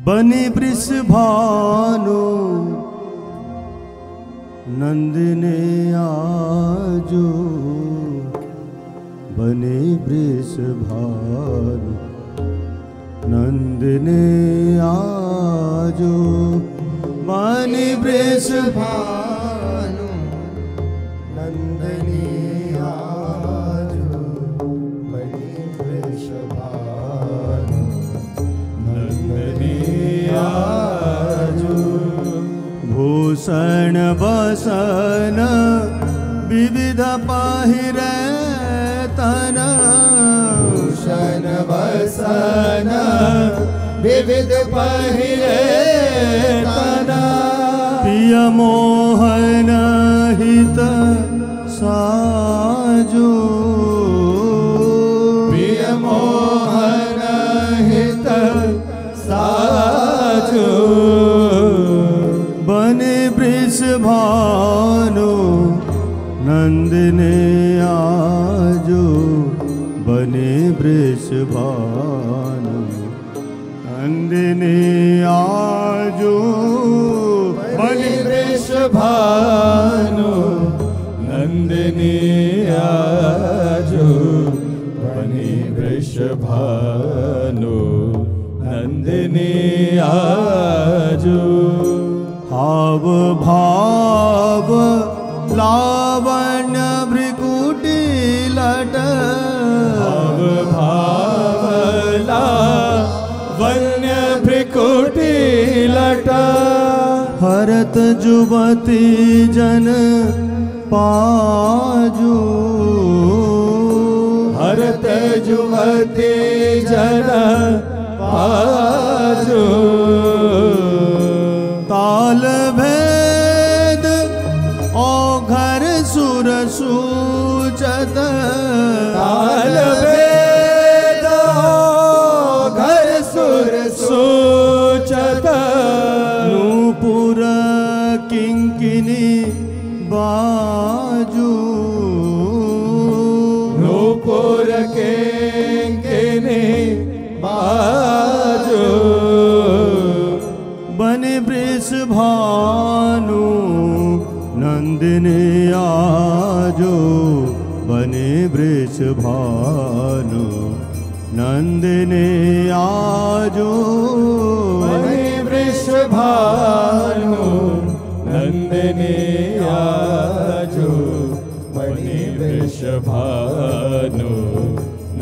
बनी वृषभानु नंदने आजो, बने वृषभानु नंदने आजो, बने वृषभानु नंदने आजो, बने वृषभानु नंदने आजो। भूषण बसन विविध पहिरे तन, भूषण बसन विविध पहिरे तन, प्रिय मोहन हित साजो, प्रिय मोहन हित साजो। बने वृषभानु नंदने आजो, बने वृषभानु नंदने आजो, बने वृषभानु नंदने आजो, बने वृषभानु नंदने आजो। हाव भाव लावण्य भ्रिकुटी लट, हाव भाव लावण्य भ्रिकुटी लट, हरत जुवती जन पाजो, हरत जुवती जन पाजो। ताल भेद औघर सुर सूचत, ताल भेद औघर सुर सूचत, नूपुर किंकिनी बाजू, नूपुर किंकिनी बाजू। बने वृषभानु नंदने आजो, बने वृषभानु नंदने आजो, बने वृषभानु नंदने आजो, बने वृषभानु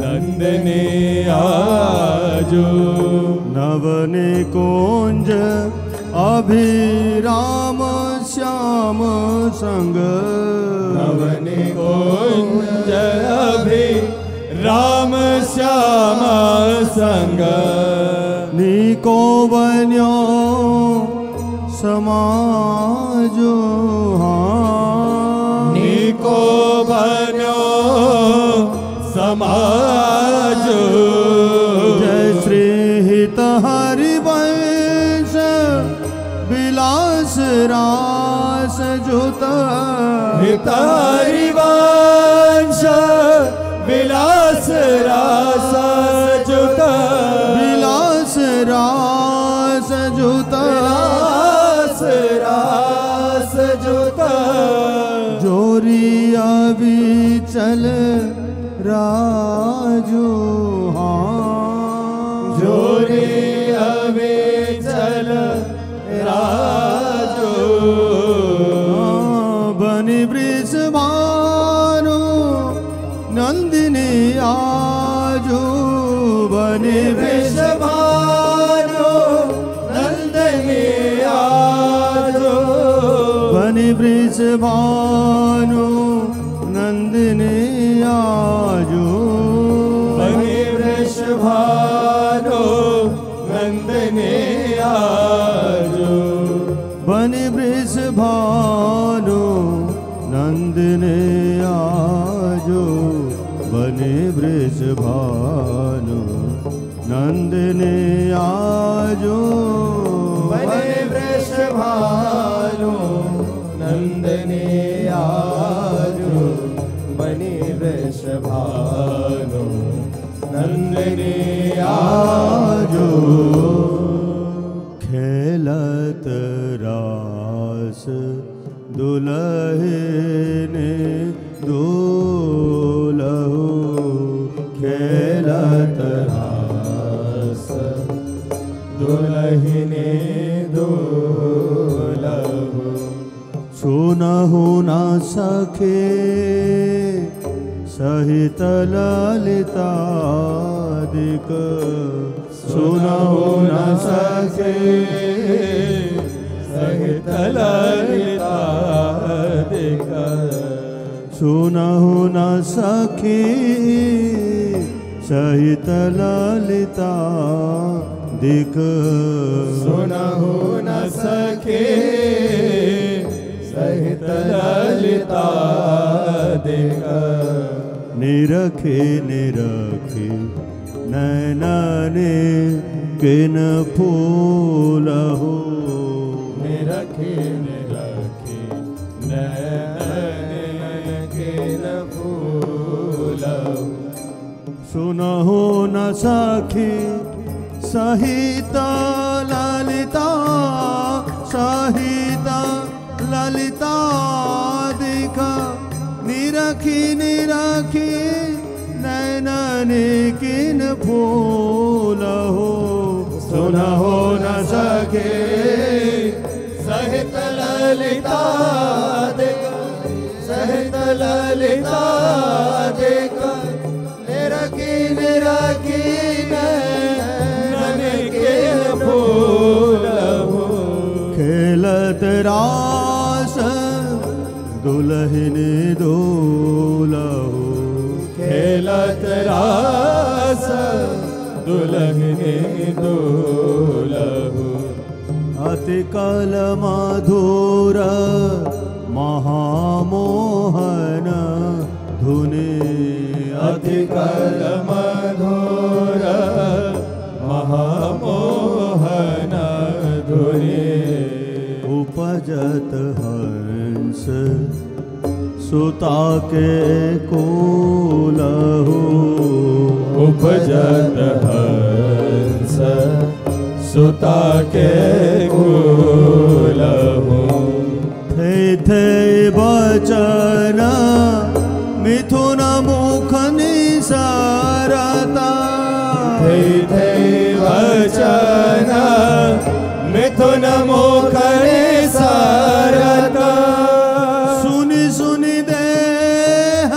नंदने आजो। नवने कुंज अभिराम श्याम संग, नवने कुंज अभिराम श्याम संग, निको बन्यो समाजो, निको बन्यो समाजो। जय श्री हित हरिवंश विलास रास जुत, हित हरिवंश विलास रास जुत, विलास रास जुत, विलास रास जुत। जोरी अविचल राजो, जोरी अविचल राजो। बने वृषभानु नंदिनी आजो, बने वृषभानु नंदिनी आजो, बने वृषभानु नंदिनी आजो, बने वृषभानु नंदिनी आजो, बने वृषभानु नंदिनी आजो, बने वृषभानु नंदिनी आजो, बने वृषभानु नंदिनी आजो, बने वृषभानु नंदिनी आजो। दुलहिने दुलहु सुनहु न सखे सहित ललितादिक सुनहु न सखे सहित ललितादिक सुनहु न सखी सहित ललितादिक सुनहु न सखे सहित ललितादिक निरखे निरखे नैनने किन फूलहु निरखे निरखे नैनने किन फूलहु सुनहु न सखी सहित ललिता सहित ललितादिक निरखी निरखी नैनने किन फूलहु सुनहु न सखे सहित ललितादिक सहित ललितादिक निरखी निरखी नैनने किन फूलहु खेलत रास दुलहिन दुलहु खेलत रास दुलहिने दुलहु अति कल मधुर महामोहन धुनि अति कल मधुर महामोहन धुनि उपजत हंस सुता के कोलहु उपजत हंस सुता के कोलहु थे थे बचन मिथुन मुख निसारता थे थे वचन मिथुन मुख निसारता सुनि सुनि देह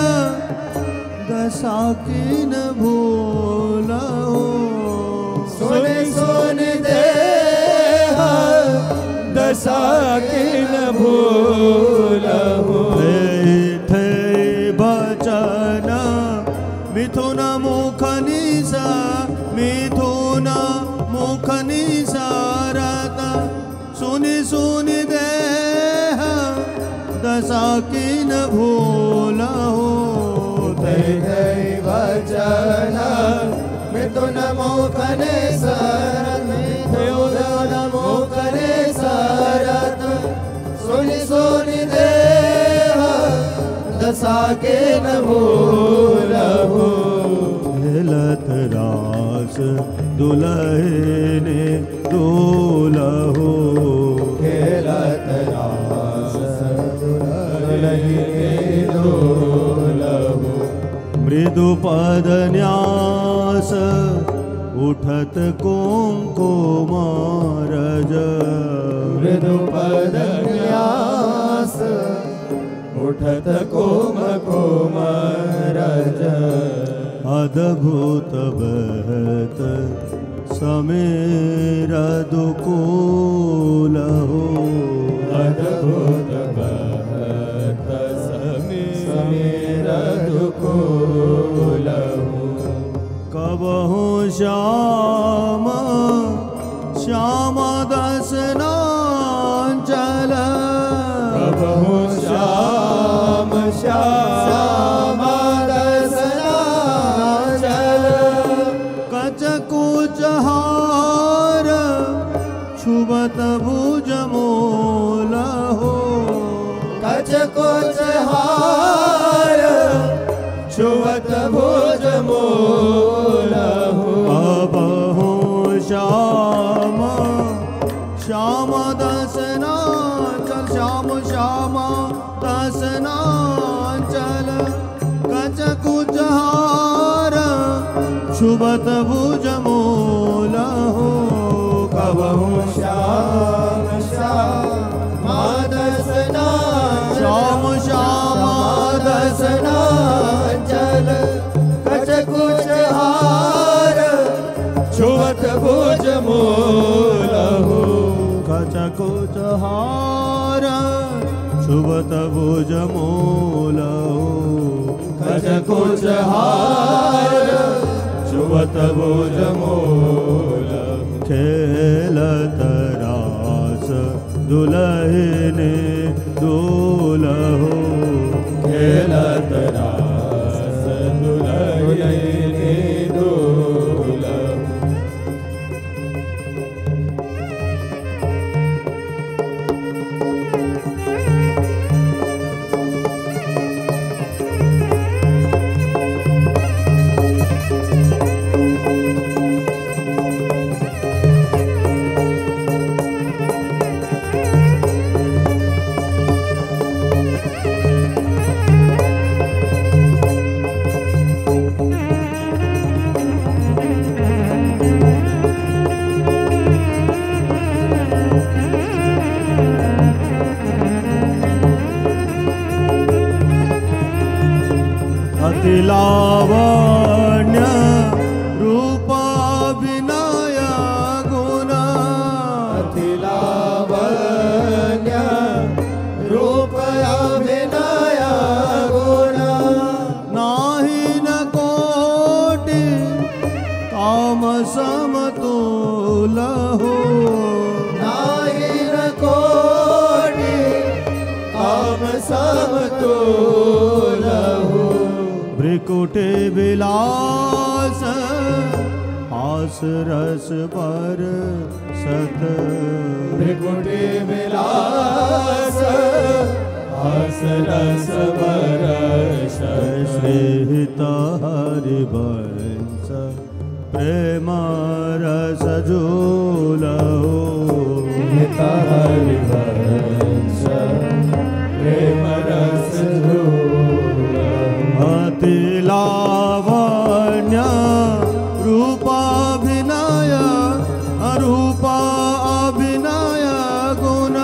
दशा किन भूलहु सुनि सुनि देह दशा किन भूलहु थे बचन मिथुन मुख निसा मिथुन मुख निसारता सुनि सुनि देह दशा किन भूलहु वचन मिथुन मुख निसारत मिथुन मुख निसारत सुनि सुनि देह दशा किन भूलहु खेलत रास दुलहिने दुलहु खेलत रास दुलहिने दुलहु मृदु पद न्यास उठत कुंकुमारज मृदु पद न्यास उठत कुंकुमारज अद्भुत बहत समेर दुकूलहु अद्भुत बहत समेर दुकूलहु कबहु श्याम श्याम दसनांचल कबहु श्याम श्याम दसनांचल कचकुच हार छुबत भुज मोलहु कचकुच हार छुवत भुज मोलहु अबहु श्याम श्याम दसनांचल श्याम श्याम दसनांचल कचकुच हार छुबत भुज मोलहु कबहू श्याम श्याम दसना श्याम श्याम दसना चल कच कुछ हार छुवत भुज मूलहु कचकुच हार छुवत भुज मूलहु कचकुच हार छुवत भुज मूलहु खेलत रास दुलहिनी दूलहु खेलत रास दुलहिनी दूलहु अति लावण्य रूपाभिनय गुण अति लावण्य रूप अभिनय गुण नाही न कोटि काम समतुलहु नाही न कोटि काम समतुलहु भ्रिकुटे विलास हास रस पर सत भ्रिकुटी विलास हास रस बरस श्रीहित हरिवंश प्रेम रस झूलहु हरिवंश प्रेम रस अति लावण्य रूपाभिनय अरूपा अभिनय गुण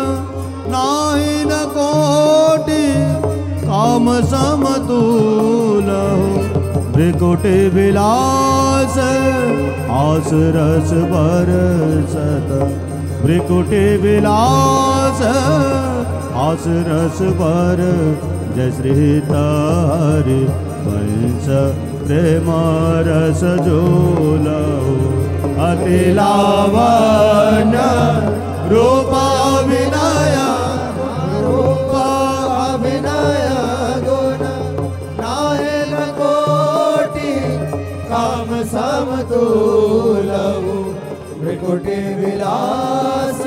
नाही न कोटि काम समतुलहु भ्रिकुटि विलास हास रस बरसत भ्रिकुटि विलास हास रस बर जय श्रीहित हरिवंश प्रेम रस झूलहु अति लावण्य रूपाभिनय रूप अभिनय गुण नाहि न कोटि काम समतुलहु भ्रिकुटि विलास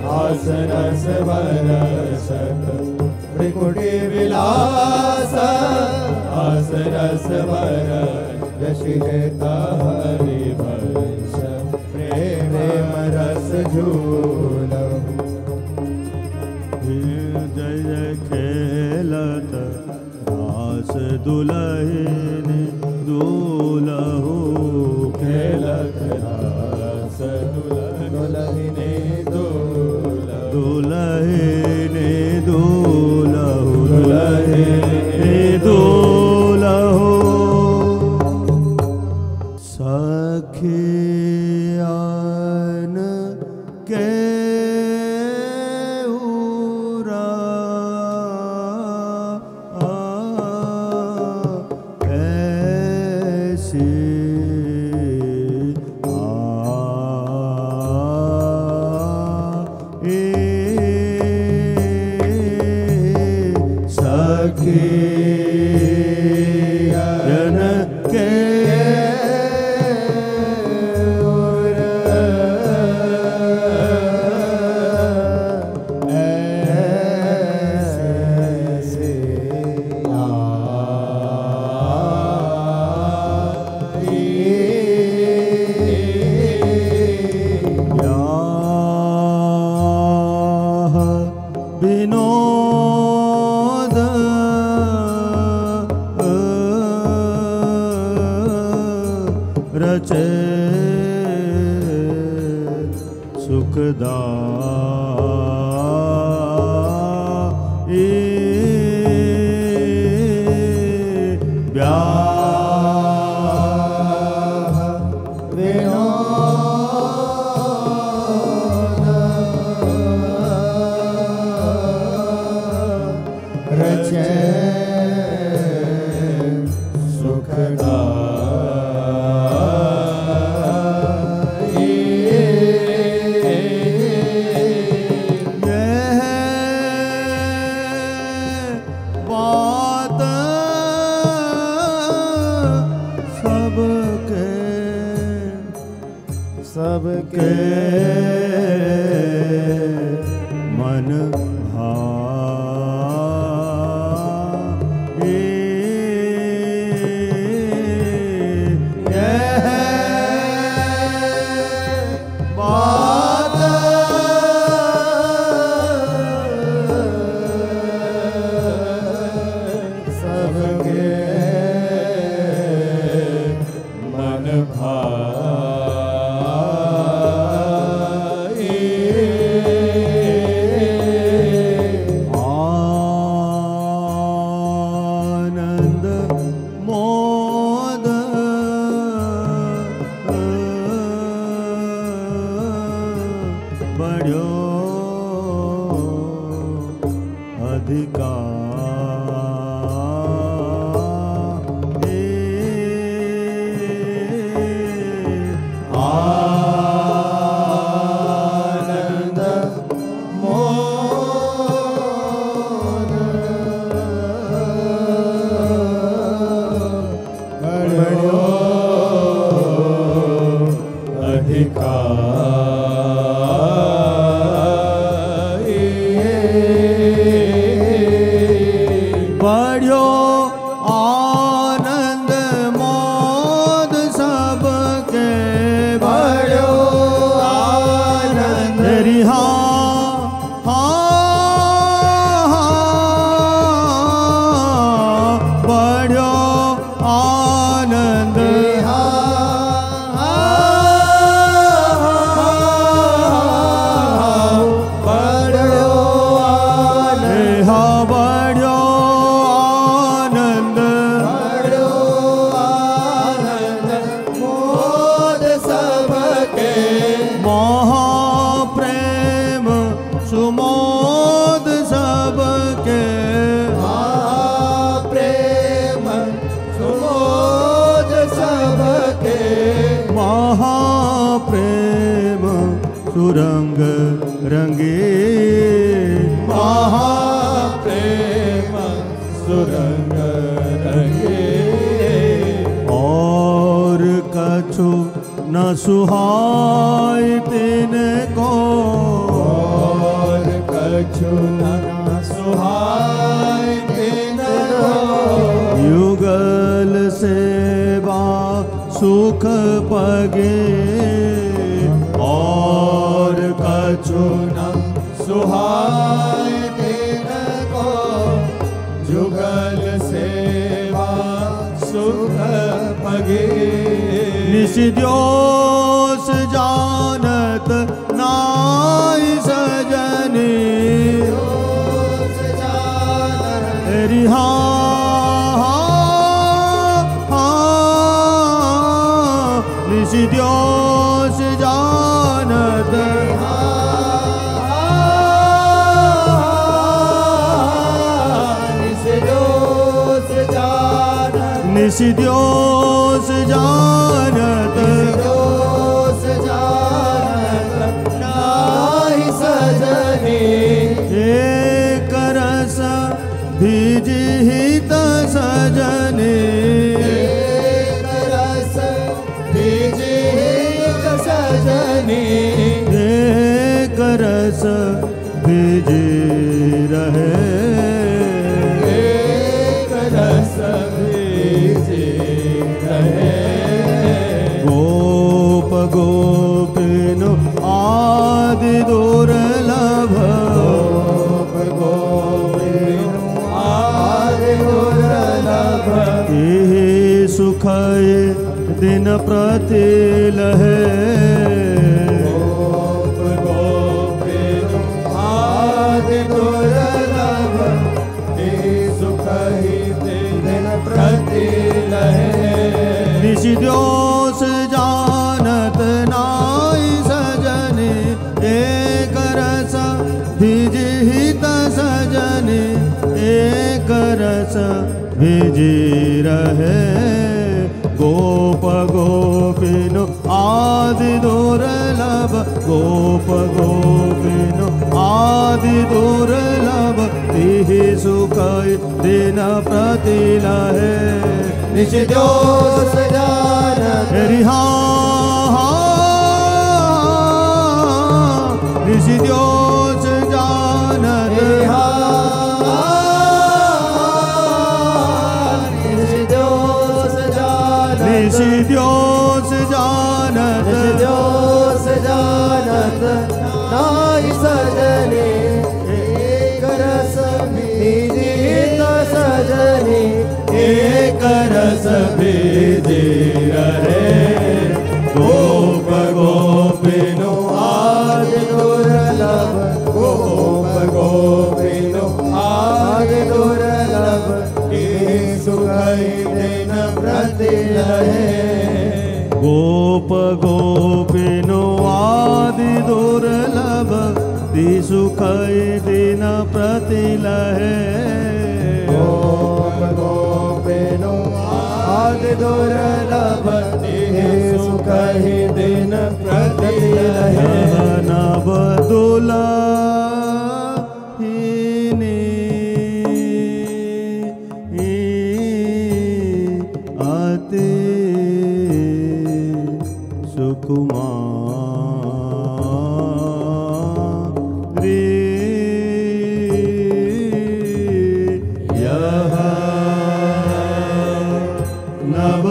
हास रस बरसत भ्रिकुटि विलास हास रस बरसत श्रीहित हरिवंश प्रेम रस झूलहु जय जय खेलत रास दुलहिनी दूलहु खेलत रास दुलहिनी दूलहु दुलहिनी दूलहु दुलहिनी दूलहु सखियान के सुखदाई सबके मन भाए यह बात सबके मन बढ़्यो अधिकार आनंद मोद बढ़्यो अधिकार बढ़्यो आनंद मोद सबके बढ़्यो आनंद रिहा बढ़्यो आनंद महाप्रेम सुमोद सबके महाप्रेम सुमोद सबके महाप्रेम सुरंग रंगे महाप्रेम सुरंग रंगे और कछु न सुहाय तिनको और कछु न सुहाय तिनको युगल सेवा सुख पगे और कछु न सुहाय तिनको युगल सेवा सुख पगे निषिद्योष जानत नाई सजनी रिहा निषिद्योष जानत निषिद्योष जानत नाहि सजनी एक रस भिजिहित सजनी एक रस भिजिहित सजनी एक रस भिजी रहे एक रस गोप गोपिन आदि दुर्लभ गोप गोपिन आदि दुर्लभ एहि सुखय दिन प्रति लहे गोप विजिहित सजने एक रस विजी रहे गोप गोपिनो आदि दुर्लभ गोप गोपिनो आदि दुर्लभ तिहि सुख दिन प्रति लहे निशिद्योष जानत रिहा निशिद्योष जानत निशिद्योष जानत निशिद्योष जानत निशिद्योष जानत नाहि सजने एक रस विजित सजने एक रस विजी रहे गोप गोपिनो आदि दुर्लभ गोप गोपिनो आदि दुर्लभ सुखै दिन प्रति लहे गोप गोपिनो आदि दुर्लभ ति सुखै दिन प्रति लहे गोप गोपिनो आदि दुर्लभ सुखै दिन प्रति लहे नव दुलहिनी अति सुकुमारी यह नव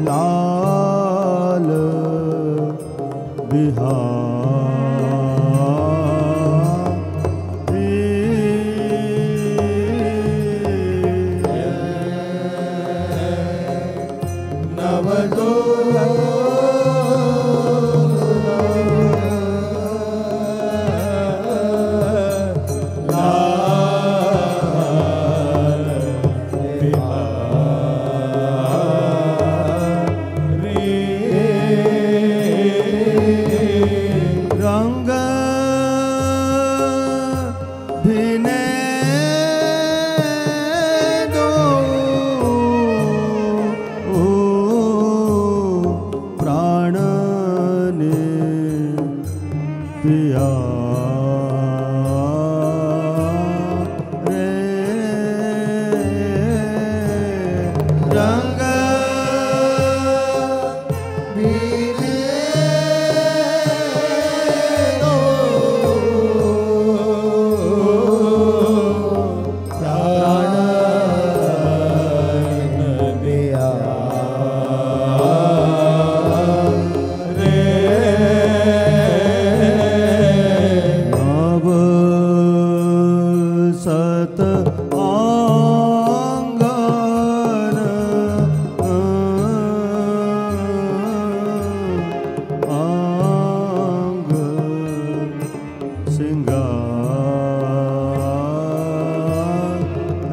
लाल रंग भिने दो प्राण ने पिया रे रंग सत आंगन आंग सिंगार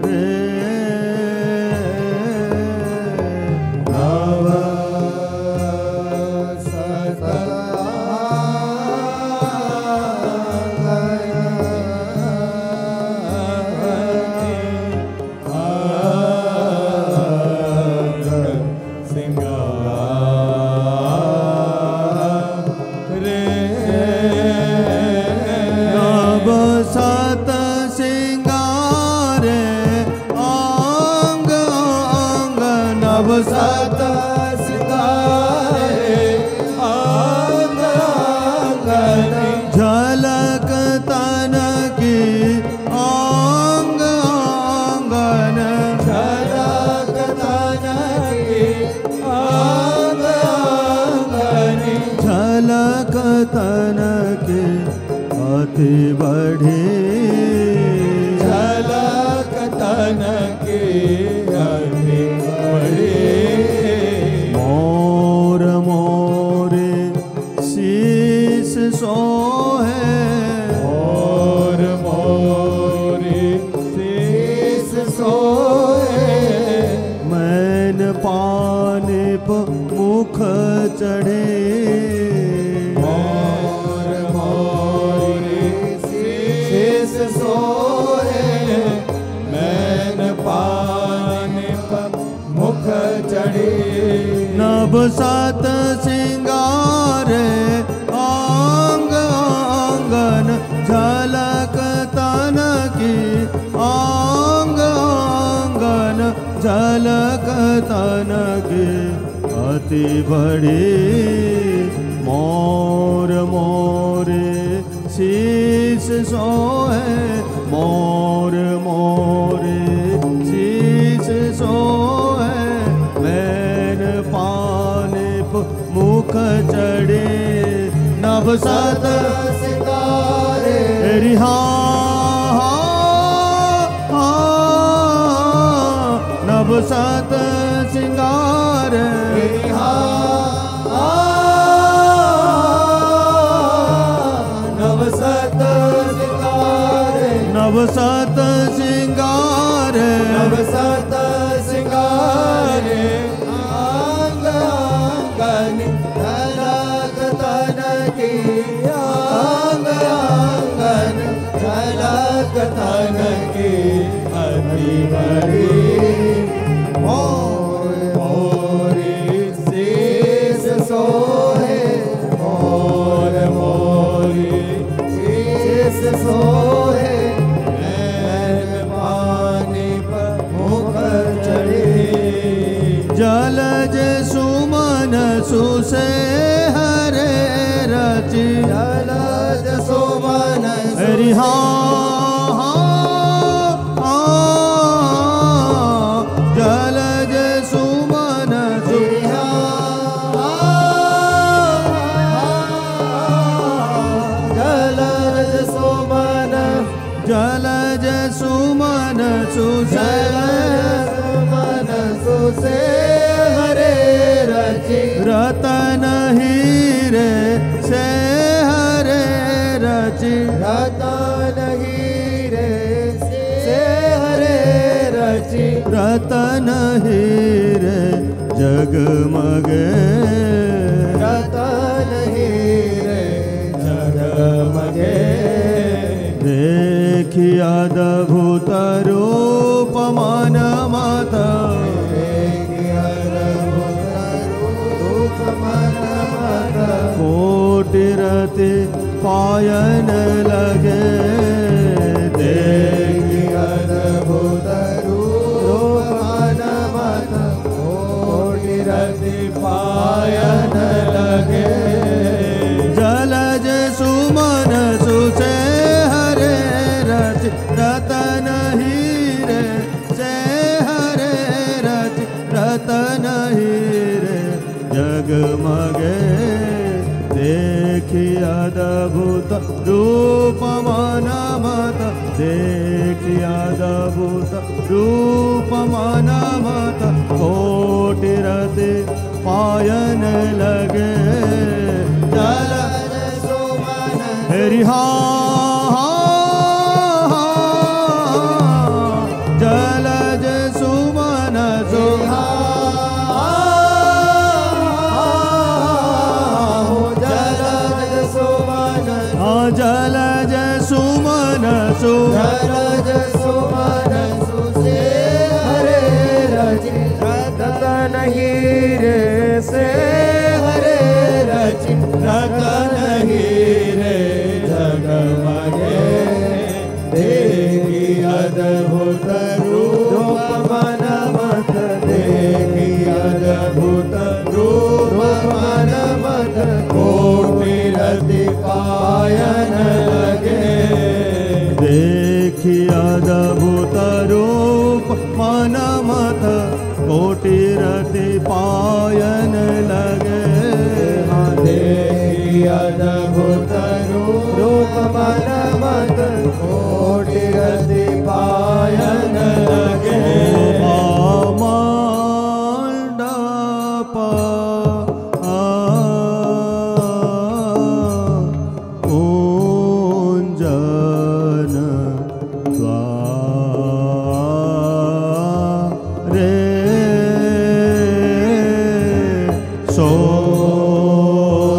रे नव सत सत सिंगारे आंग आंग नव सत सिंगारे आंग आंग झलक तन की आंग आंगन झलक तन की आंग आंगन झलक तन के अति बढ़ी झलक तन की अति बढ़ी मोर मोरे शीस सोहे मोर मोरी शीस सोए मैन पानिप मुख चढ़े मोर मोरी शीस सोए मैन पानी मुख चढ़ी नभ सत सिंगार आंग आंगन झलक तन की आंग आंगन झलक तन की अति बड़ी मोर मोरे शीस सोहे मोर मोरे शीस सोहे मैन पानिप मुख चढ़े नभ सत सितारे रिहा नभ सत सिंगार नव सत सितारे नभ सत सिंगार नव सत सिंगारे आंग आंगन झलक तन की आंग आंगन झलक तन की अति बड़ी मोर मोरी शीस सोहे मोर मोरी शीस सोहे मैन पानी पर मुख चढ़ी जलज सुमन सुसे हरे रचि जलज सुमन रिहा जलज सुमन जलज सुमन जलज सुमन सुसे मन सुसे हरे रचि रतन हीरे से हरे रचि रतन हीरे से हरे रचि रतन हीरे जगमगे रतन हीरे जगमगे देखिया अद्भुत रूप मन मत कोटि रति पायन लगे देखिया अद्भुत रूप मन मत कोटि रति पायन लगे जलज सुमन सुसे हरे रच रतन हीरे से हरे रच रतन हीरे जगमगे देखी अद्भुत रूप मन मत देखी अद्भुत रूप मन मत कोटि रति पायन लगे जलज सुमन हरिहा जलज सुमन सुहा जलज सुमन जलज सुमन सु जलज सुमन सुसे हरे रचि रतन हीरे से हरे रचि रतन हीरे जगमगे देखी अद्भुत रूप मन मत देखी अद्भुत रूप मन मत कोटि रति पायन लगे देखी अद्भुत जन द्वारे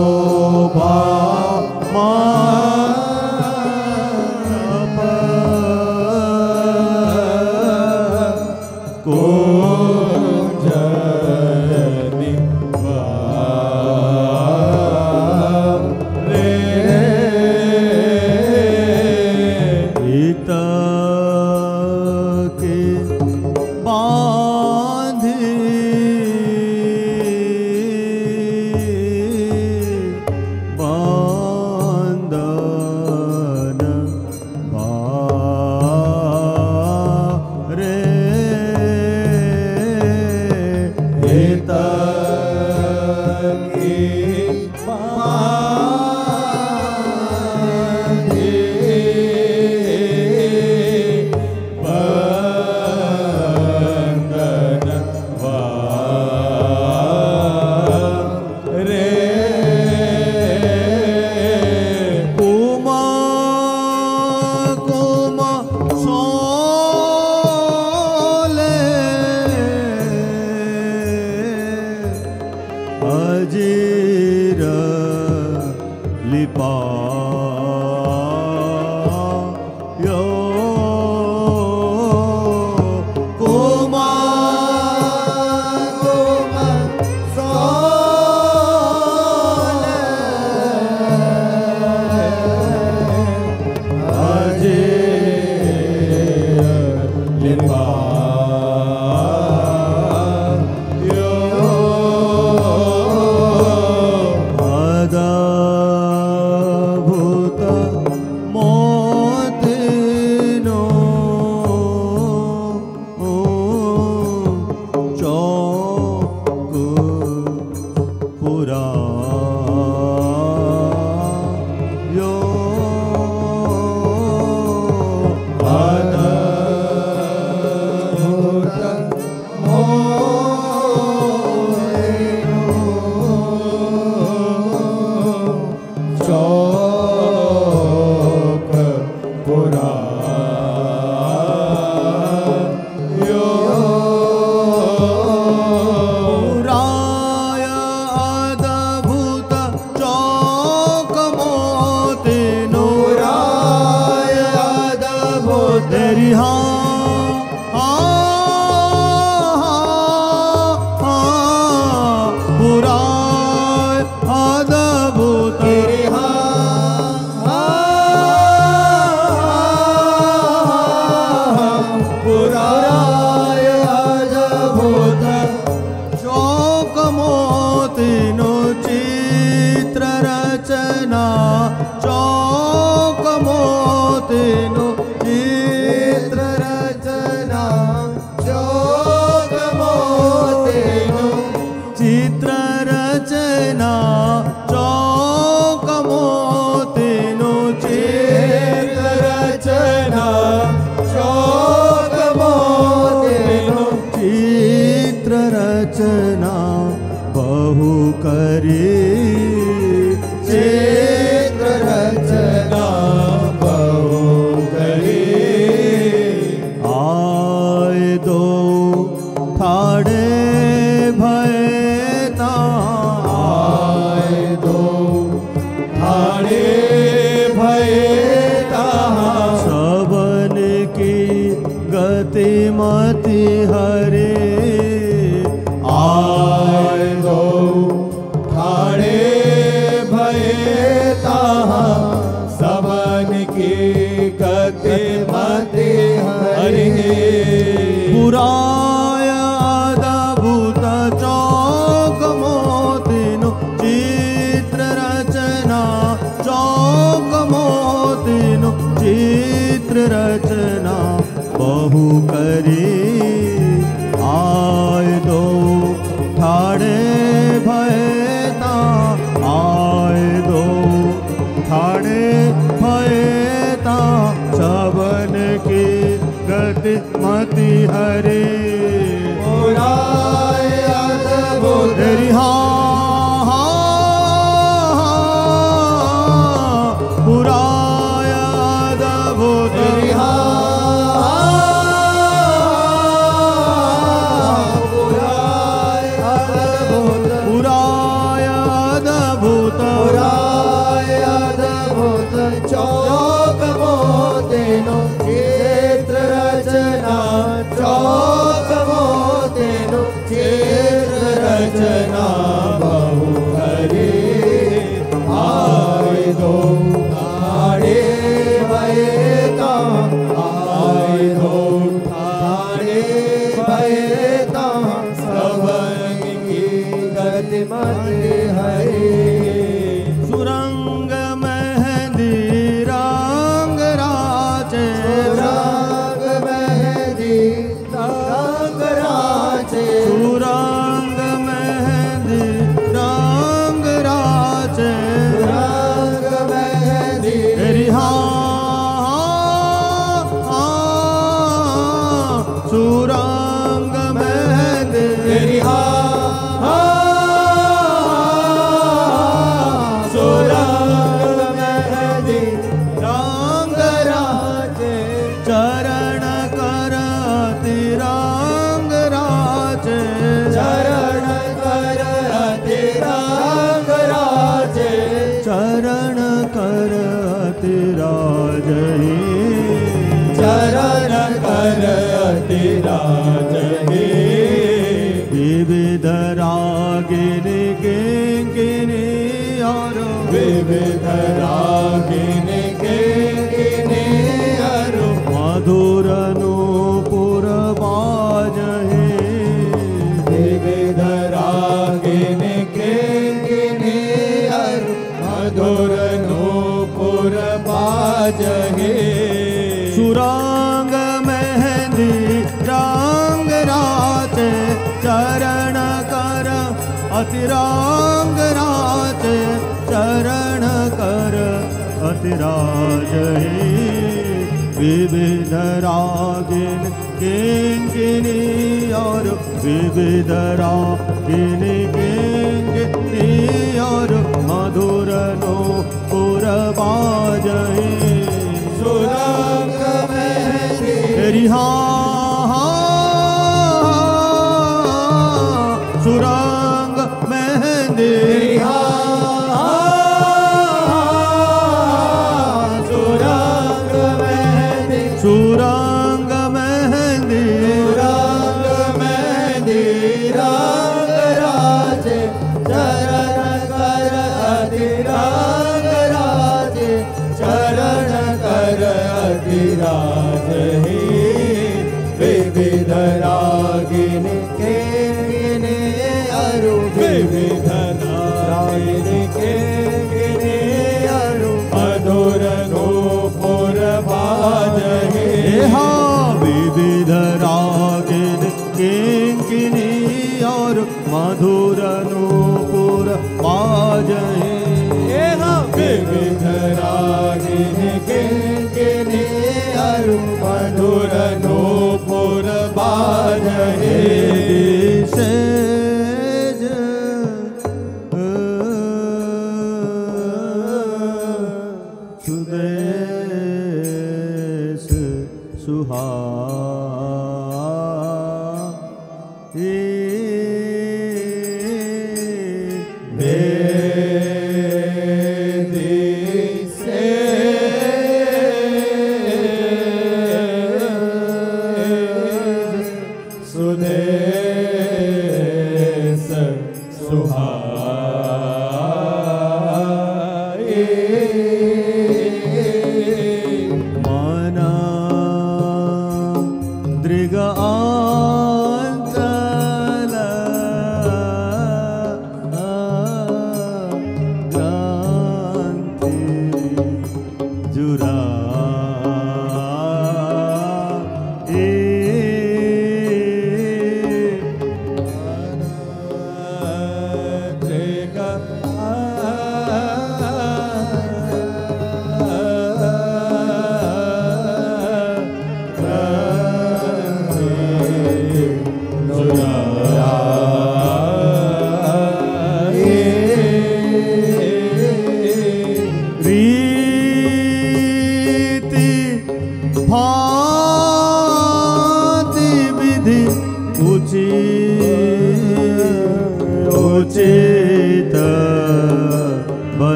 शोभा कुंजनि द्वारे हित के बांधे बंधन भारे हित की बांधे बंधन वारे कुमा कुमा सोले अजीर लिपा यो कुमा अद्भुत मोतिनो चौक पुरा यो चौक पुरा यो पुराय अद्भुत चौक मोतिनो पुराय अद्भुत तेरी पुराय अद्भुत तेरी पुराय अद्भुत चौक मोतिनो चित्र रचना चौक मोतिनो चित्र रचना चौक मोतिनो चित्र रचना चौक मोतिनो चित्र रचना चौक मोतिनो चित्र रचना बहु करी चित्र रचना बहु करी आय दो ठाड़े भयता आय दो ठाड़े भयता सबन की गतिमति हरे आय दो ठाड़े भयता सबन की गतिमति हरि पुराय अद्भुत चौक मोतिनो चित्र रचना चौक मोतिनो चित्र रचना बहु करी आय दो ठाड़े भयता आय दो ठाड़े भयता सबन की गति मति हरे पुराय अद्भुत तेरी पुराय अतिराज हे चरण कर अतिराज हे विविध रागिनी किंकिनी और विविध रागिनी किंकिनी अरु मधुर नूपुर बाज हे विविध रागिनी किंकिनी अरु मधुर नूपुर बाज हे सुरांग मेहंदी रंग राचे चरण कर अतिरांग राचे चरण कर अतिराज हे विविध रागिन किंकिनी और विविध रागिनी किंकिनी और मधुर नूपुर बाज हे सुरंग मेहंदी तेरी सुरंग मेहंदी सुरंग मेहंदी सुरंग मेहंदी सुरंग मेहंदी रंग राजे चरण कर अतिराग राजे चरण कर अतिराज हे विविध रागिनी किंकिनी अरु विविध रागिनी किंकिनी अरु मधुर नूपुर बाज हे विविध रागिन किंकिनी और मधुर नूपुर बाज हे विविध रागिनी किंकिनी अरु मधुर नूपुर बाज हे सेज सुदेश सुहा सुदेश सुहाए मना दृग आंचल क्रांति जुरा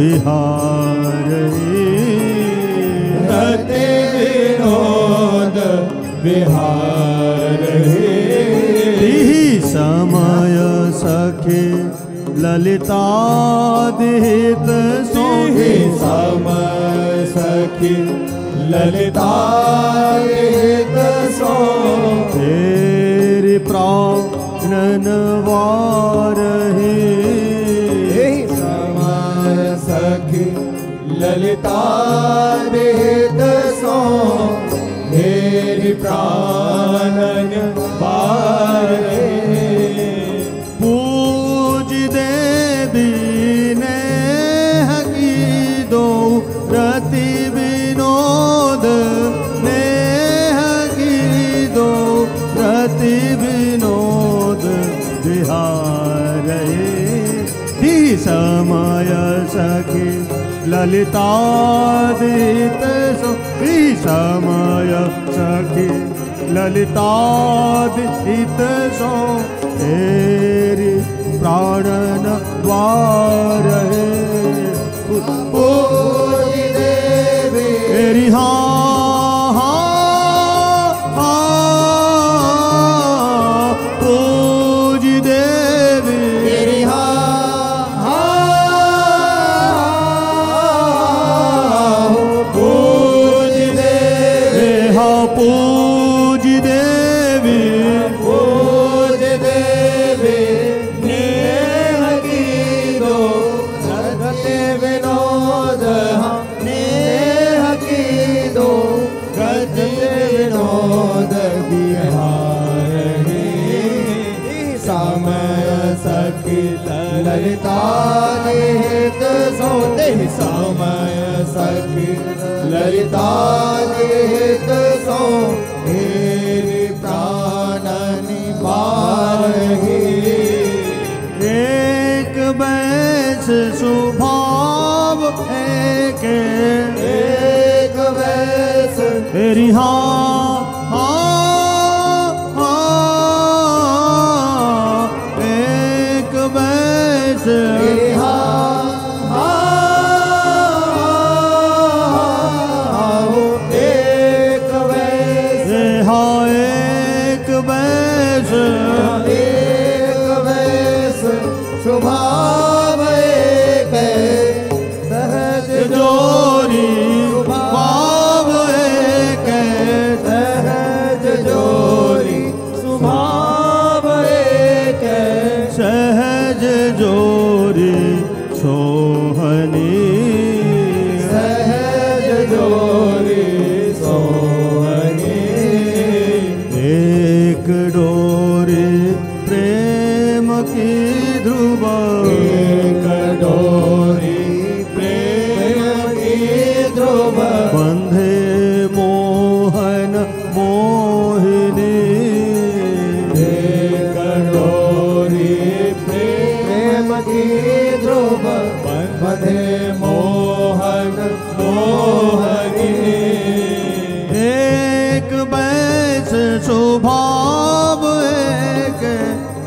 विहारहि रति विनोद विहारहि तिहि समय सखी ललितादिहित सोहि समय सखी ललितादिहित सो तेरी प्राणन वारहि समय सखी ललितादिहित सो तेरी प्राणन वारहि पूज देवी नेह की दो रति विनोद नेह की दो रति विनोद विहारहि हि समय सखी ललितादित सो हि समय सखी ललितादित सो तेरी प्राणन वारहि पूज देवी तेरी पूज देवी तेरी पूज देवी पूज देवी पूज देवी नेह की दो रति विनोद नेह की दो रति विनोद विहारहि समय सखी ललितादिहित सोते समय सखी ललितादिहित सो तेरी प्राणनि वारहि एक बैस स्वभाव एक वैस तेरी एक बैस तेरी एक वैस एक बैस एक वैस स्वभाव एक सहज जोरी भाव एक सहज जोरी स्वभाव एक सहज जोरी सोहनी सहज जोरी सोहनी एक डोरी प्रेम की ध्रुव एक डोरी प्रेम की ध्रुव बंधे मोहन मोहिनी एक डोरी प्रेम की ध्रुव बंधे मोहन मोहनी एक बैस स्वभाव एक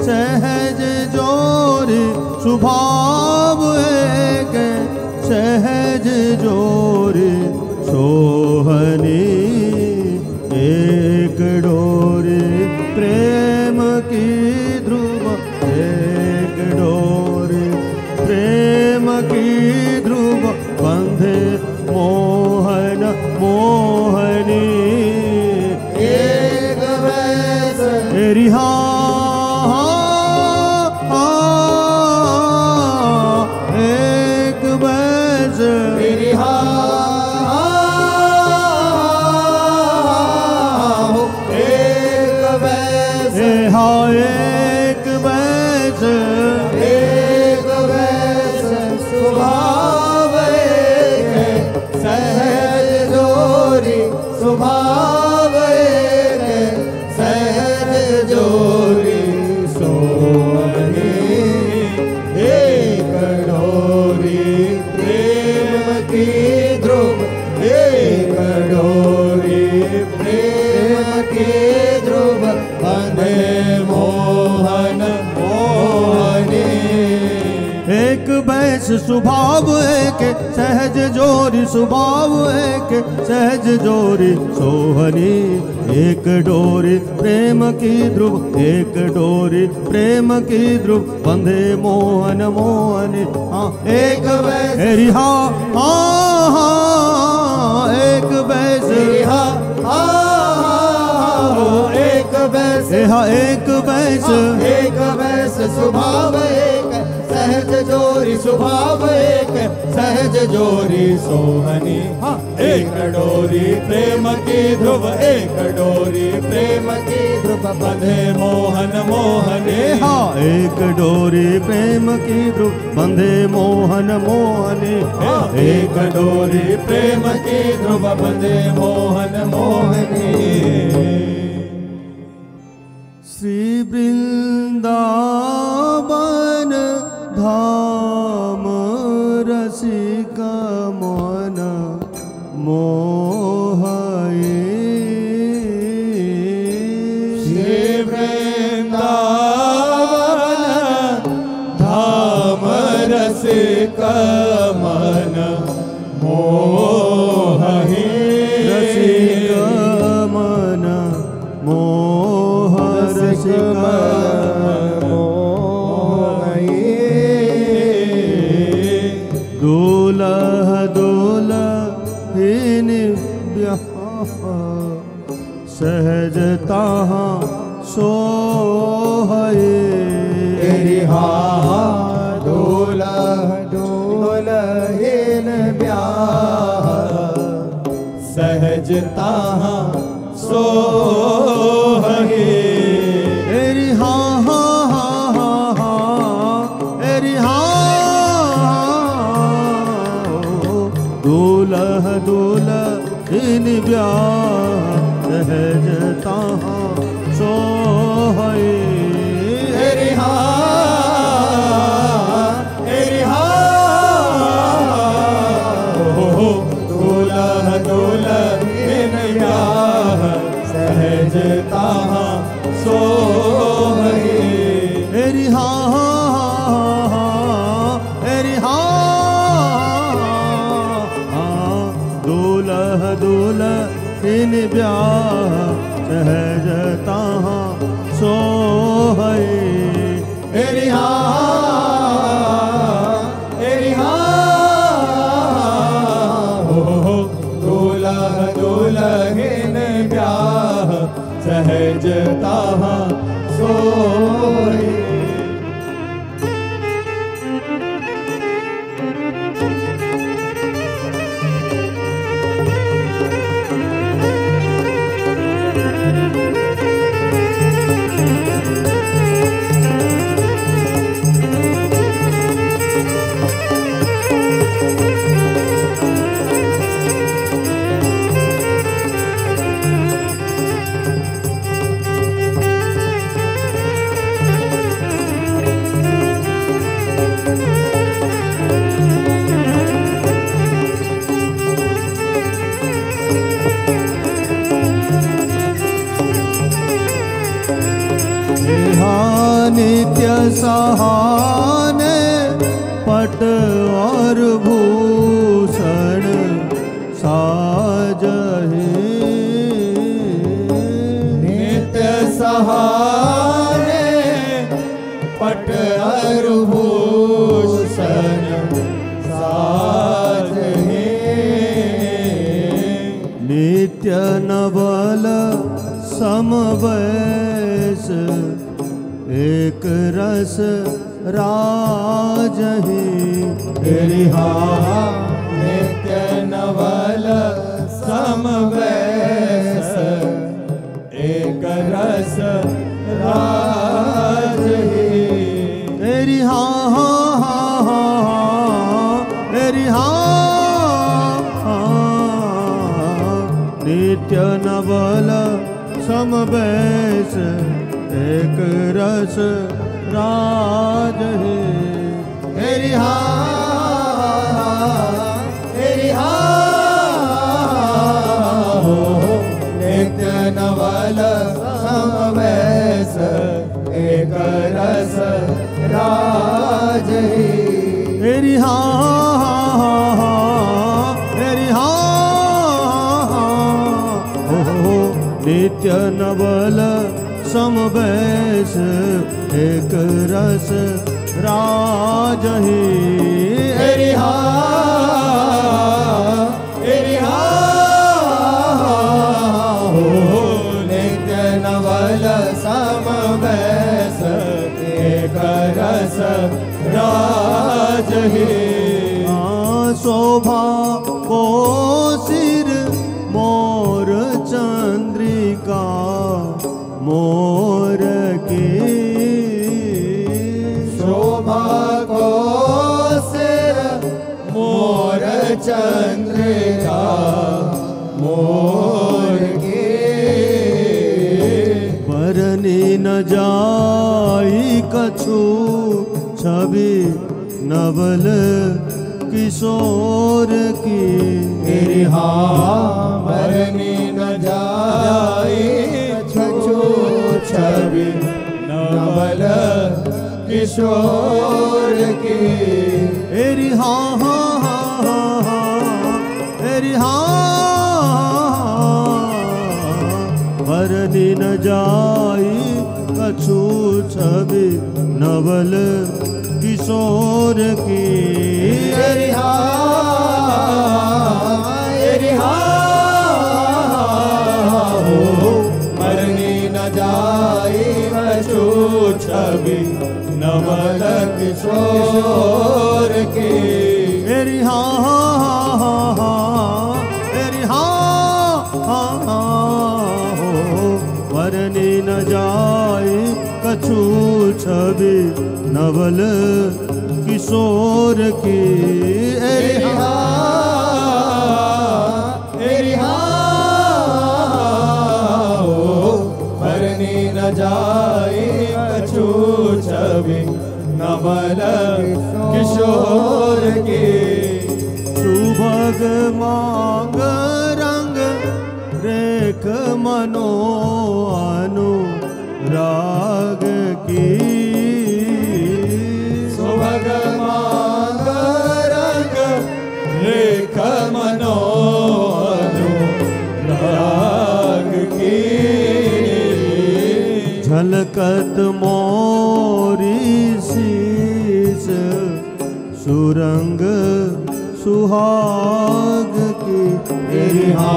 सहज जोरी स्वभाव एक सहज जोरी सोहनी एक डोरी प्रेम की ध्रुव एक डोरी प्रेम की ध्रुव बंधे मोहन मोहनी एक वैस तेरी एक बैस तेरी एक वैस एक बैस एक वैस स्वभाव एक सहज जोरी स्वभाव एक सहज जोरी सोहनी एक डोरी प्रेम की ध्रुव एक डोरी प्रेम की ध्रुव बंधे मोहन मोहनी एक बैस स्वभाव एक सहज जोरी स्वभाव एक सहज जोरी सोहनी एक डोरी प्रेम की ध्रुव एक डोरी प्रेम की ध्रुव बंधे मोहन मोहनी हाँ एक बैस रिहा एक बैस एक बैस एक बैस एक बैस स्वभाव एक सहज जोरी स्वभाव एक सहज जोरी सोहनी एक डोरी प्रेम की ध्रुव एक डोरी प्रेम की ध्रुव बंधे मोहन मोहनी एक डोरी प्रेम की ध्रुव बंधे मोहन मोहनी एक डोरी प्रेम की ध्रुव बंधे मोहन मोहनी। श्री वृंदावन धाम रसिक मन मोहये श्री वृंदावन धाम रसिक मन मोहये रसिक मन मोह रसिक दुलह दुलहिन ब्याह सहजता सोहये दुलह दुलहिन ब्याह सहजता सोहये दुलह दुलहिन ब्याह सहजता सोहये दुलह दुलहिन ब्याह सहजता सोहये दुलह दुलहिन ब्याह सहजता सोहये दुलह दुलहिन ब्याह सहजता सोहये नित्य सहाने पट और भूषण साजहे नित्य सहाने पट और भूषण साजहे नित्य नवल समवैस एक रस राजहि नित्य नवल समवैस एक रस राजहि नित्य नवल समवैस एक रस राजहि नित्य नवल समवैस एक रस राजहि नित्य नवल समवैस एक रस राजही एरिहा हो नित्य नवल समवैस एक रस राजही शोभा को सिर मोर चंद्रिका मोर की शोभा को सिर मोर चंद्रिका मोर की बरनी न जाई कछु छवि नवल किशोर की एरिहा बरनी न जाई कछु छवि नवल किशोर की एरिहा एरिहा बरनी न जाई कछु छवि नवल किशोर की एरिहा हो मरनी न जाई कछु छवि नवल किशोर की एरिहा एरिहा हो बरनी न जाई कछु छवि नवल किशोर की एरिहा हो बरनी न जाई कछु छवि नवल किशोर की सुभग मांग रंग रेख मनो अनुराग की सुभग मांग रंग रेख मनो अनुराग की झलकत मोरी शीस सुरंग सुहाग की एरिहा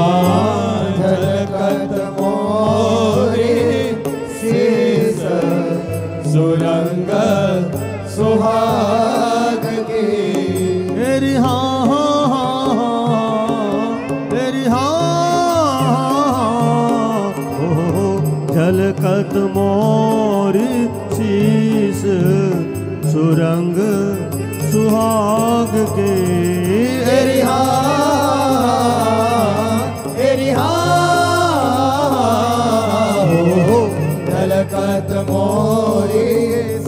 झलकत मोरी शीस सुरंग सुहाग की एरिहा एरिहा हो झलकत मोरी शीस सुरंग सुहाग के एरिहा हो झलकत मोरी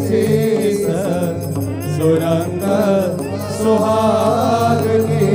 शीस सुरंग सुहाग की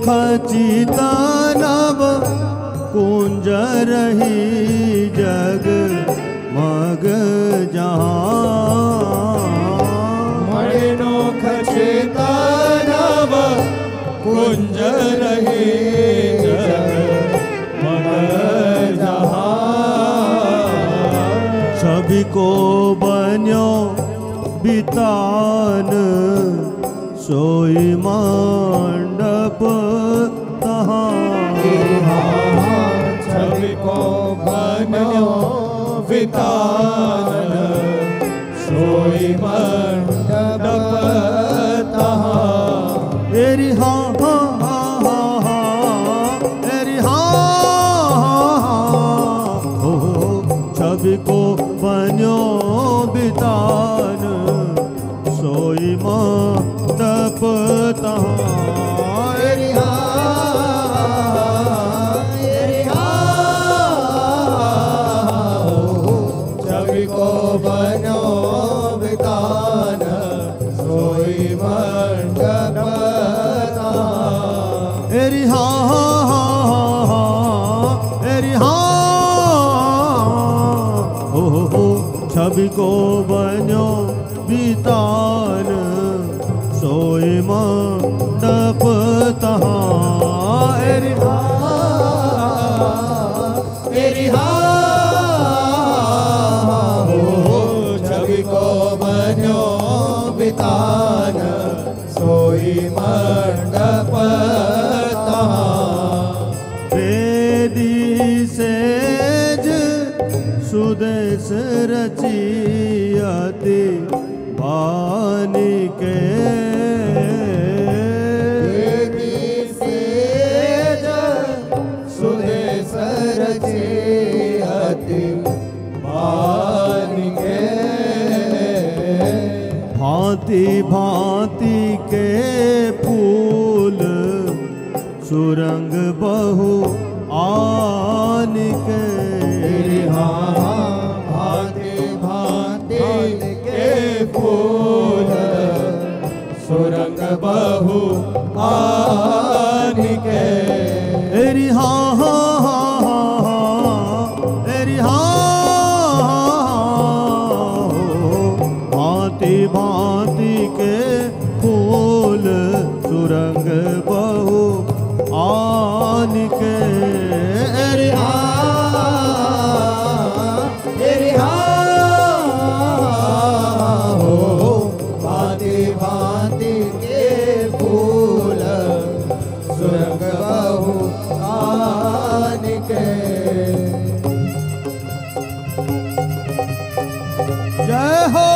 खचिता नव कुंज रही जग मग जहाँ मणिनो खचिता नव कुंज रही जग मग जहाँ छवि को बन्यो बितान सोई मंडप तहाँ छवि को बन्यो वितान सोई मंडप तहाँ। एरी हा हा हा हा हा, एरी हा हा हा, हो छवि को बन्यो बितान सोई मंडप तहाँ। एरी हा छवि को बन्यो वितान सोई मंडप तहाँ। एरी हा हा हा हा हा, एरी हा हो छवि को बन्यो बितान सोई मंडप तहाँ। एरी हा एरी हा छवि को बन्यो बितान सोई मंडप तहाँ। वेदी सेज सुदेश रचियति बानी के। वेदी सेज सुदेश रचियति बानी के। भांति भांति के फूल सुरंग बहु आन के। भांति भांति के फूल सुरंग बहु आन के। एरी हा हा हा हा हा, एरी हा भांति भांति के फूल सुरंग बहु आन के। एरी हा भांति भांति के फूल सुरंग बहु आन के। जय हो।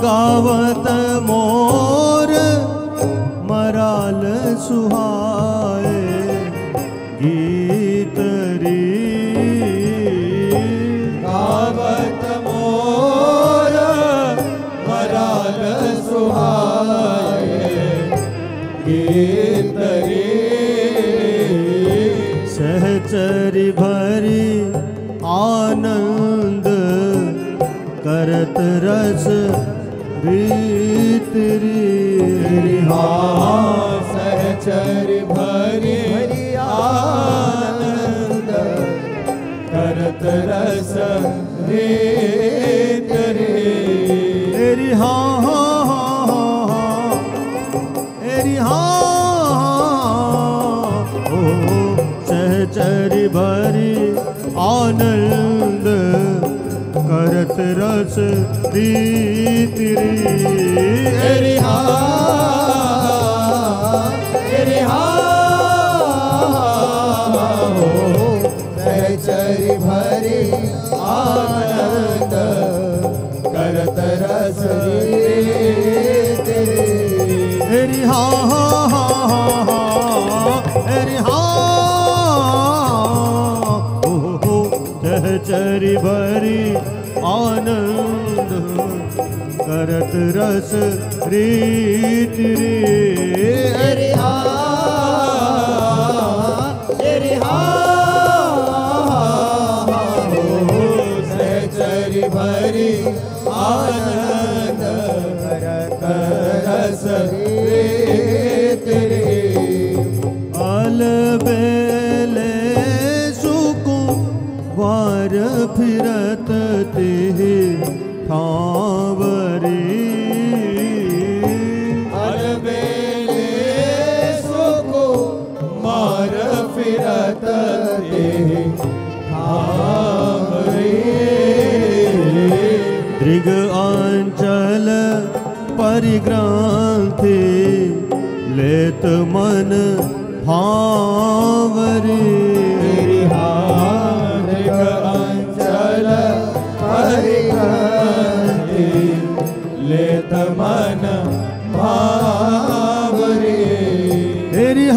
गावत मोर मराल सुहाए गीत री। गावत मोर मराल सुहाए गीत रे। सहचरी भरी आनंद करत रस रीत री। सहचर भरी आनंद करत रस रीत रे। एरी हा हा हा हा हा, एरी हा हो सहचरी भरी आनंद करत रस रीत री। एरी हा सहचरी भरी आनंद करत रस रीत रे। एरी हा हा हा हा हा, एरी हा हो सहचरी भरी आनंद करत रस रीत रे। एरी हा सहचरी भरी आनंद करत रस रीत परिग्रंथि लेत मन भावरी। तेरी हारिक अंचल परिग्रंथि लेत मन भावरी। तेरी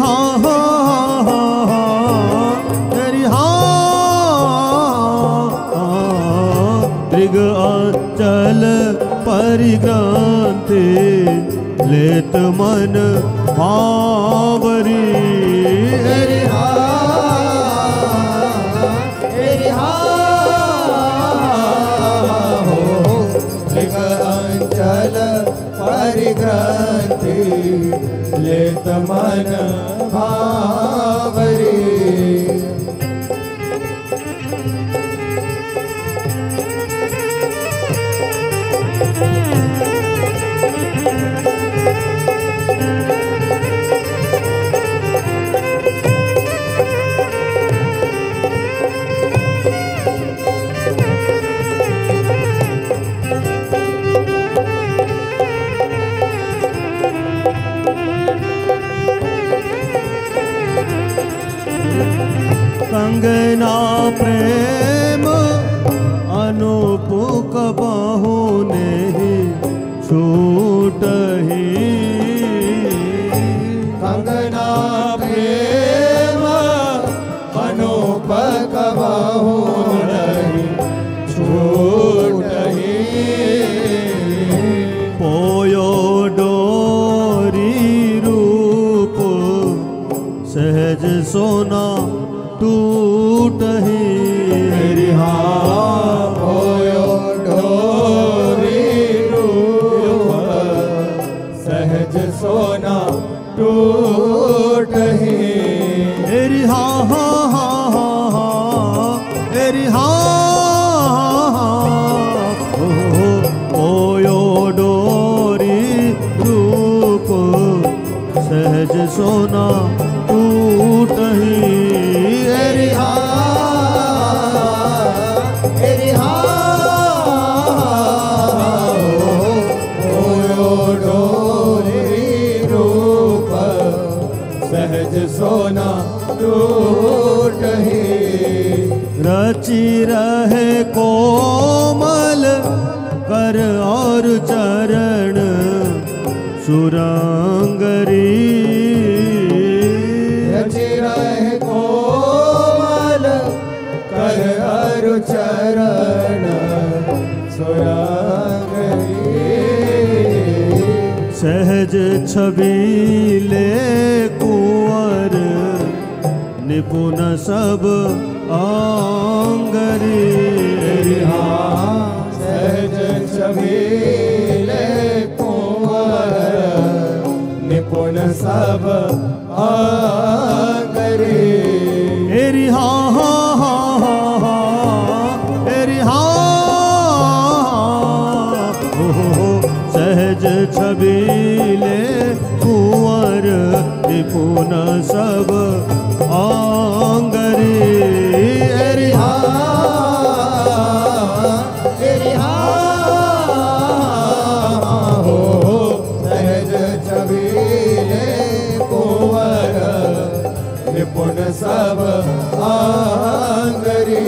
तेरी दृग अंचल परिग्रंथि लेत मन भावरी। तेरी दृग अंचल परिग्रंथि लेत मन भावरी। कंगना प्रेम अनूप कबहु नहीं छूटहि। कंगना प्रेम अनूप कबहु नहीं छूटहि। पोयो डोरी रूप सहज सोना टूटहि। तेरी पोयो डोरी रूप सहज सोना टूटहि। तेरी तेरी पोयो डोरी रूप सहज सोना टूटहि। सोना टूटहि। रचि रहे कोमल कर और चरण सुरंगरी। रचि रहे कोमल कर और चरण सुरंगरी। सहज छबीले कुंवर निपुण सब आंगरी। सहज छबीले कुंवर निपुण सब आंगरी। तेरी तेरी सहज छबीले कुंवर निपुण सब आंगरी। तेरी सहज छबीले कुंवर निपुण सब आंगरी।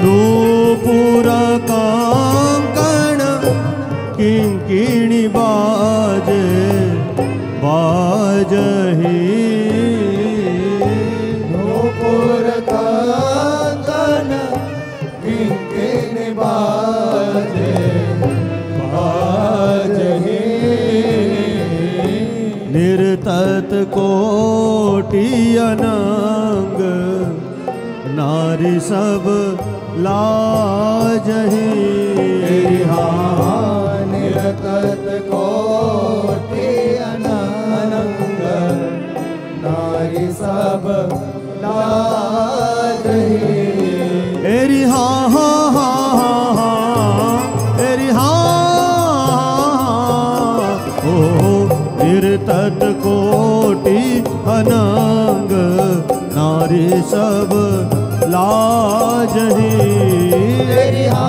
नूपुर कांकण किंकिणी बाजे बाजही। नूपुर कांकण किंकिणी बाजे बाजही। निरतर नारी सब लाजही। निरतत कोटि अनंग नारी सब लाजही। एरी हा हा हा हा एरी हा ओ निरतत कोटि अनंग नारी सब लाजही। तेरी हा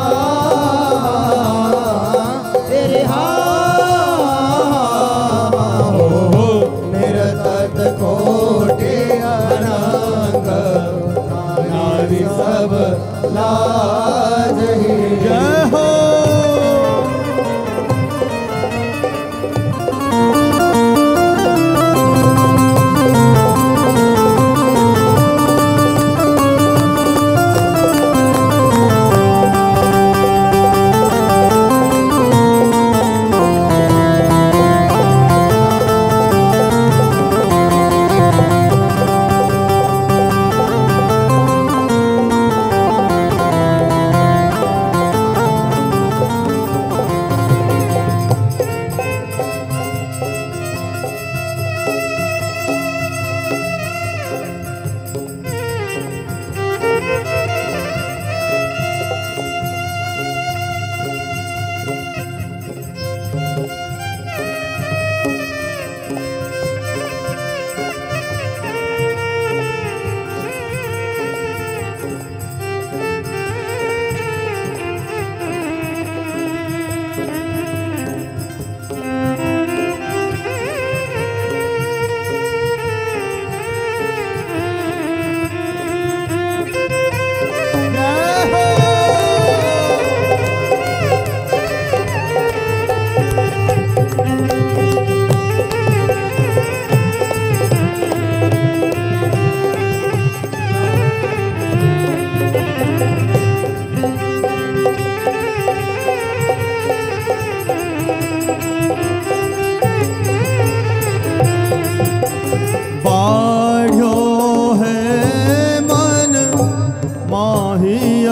हो निरतत कोटि अनंग नारी सब लाजही। जय हो।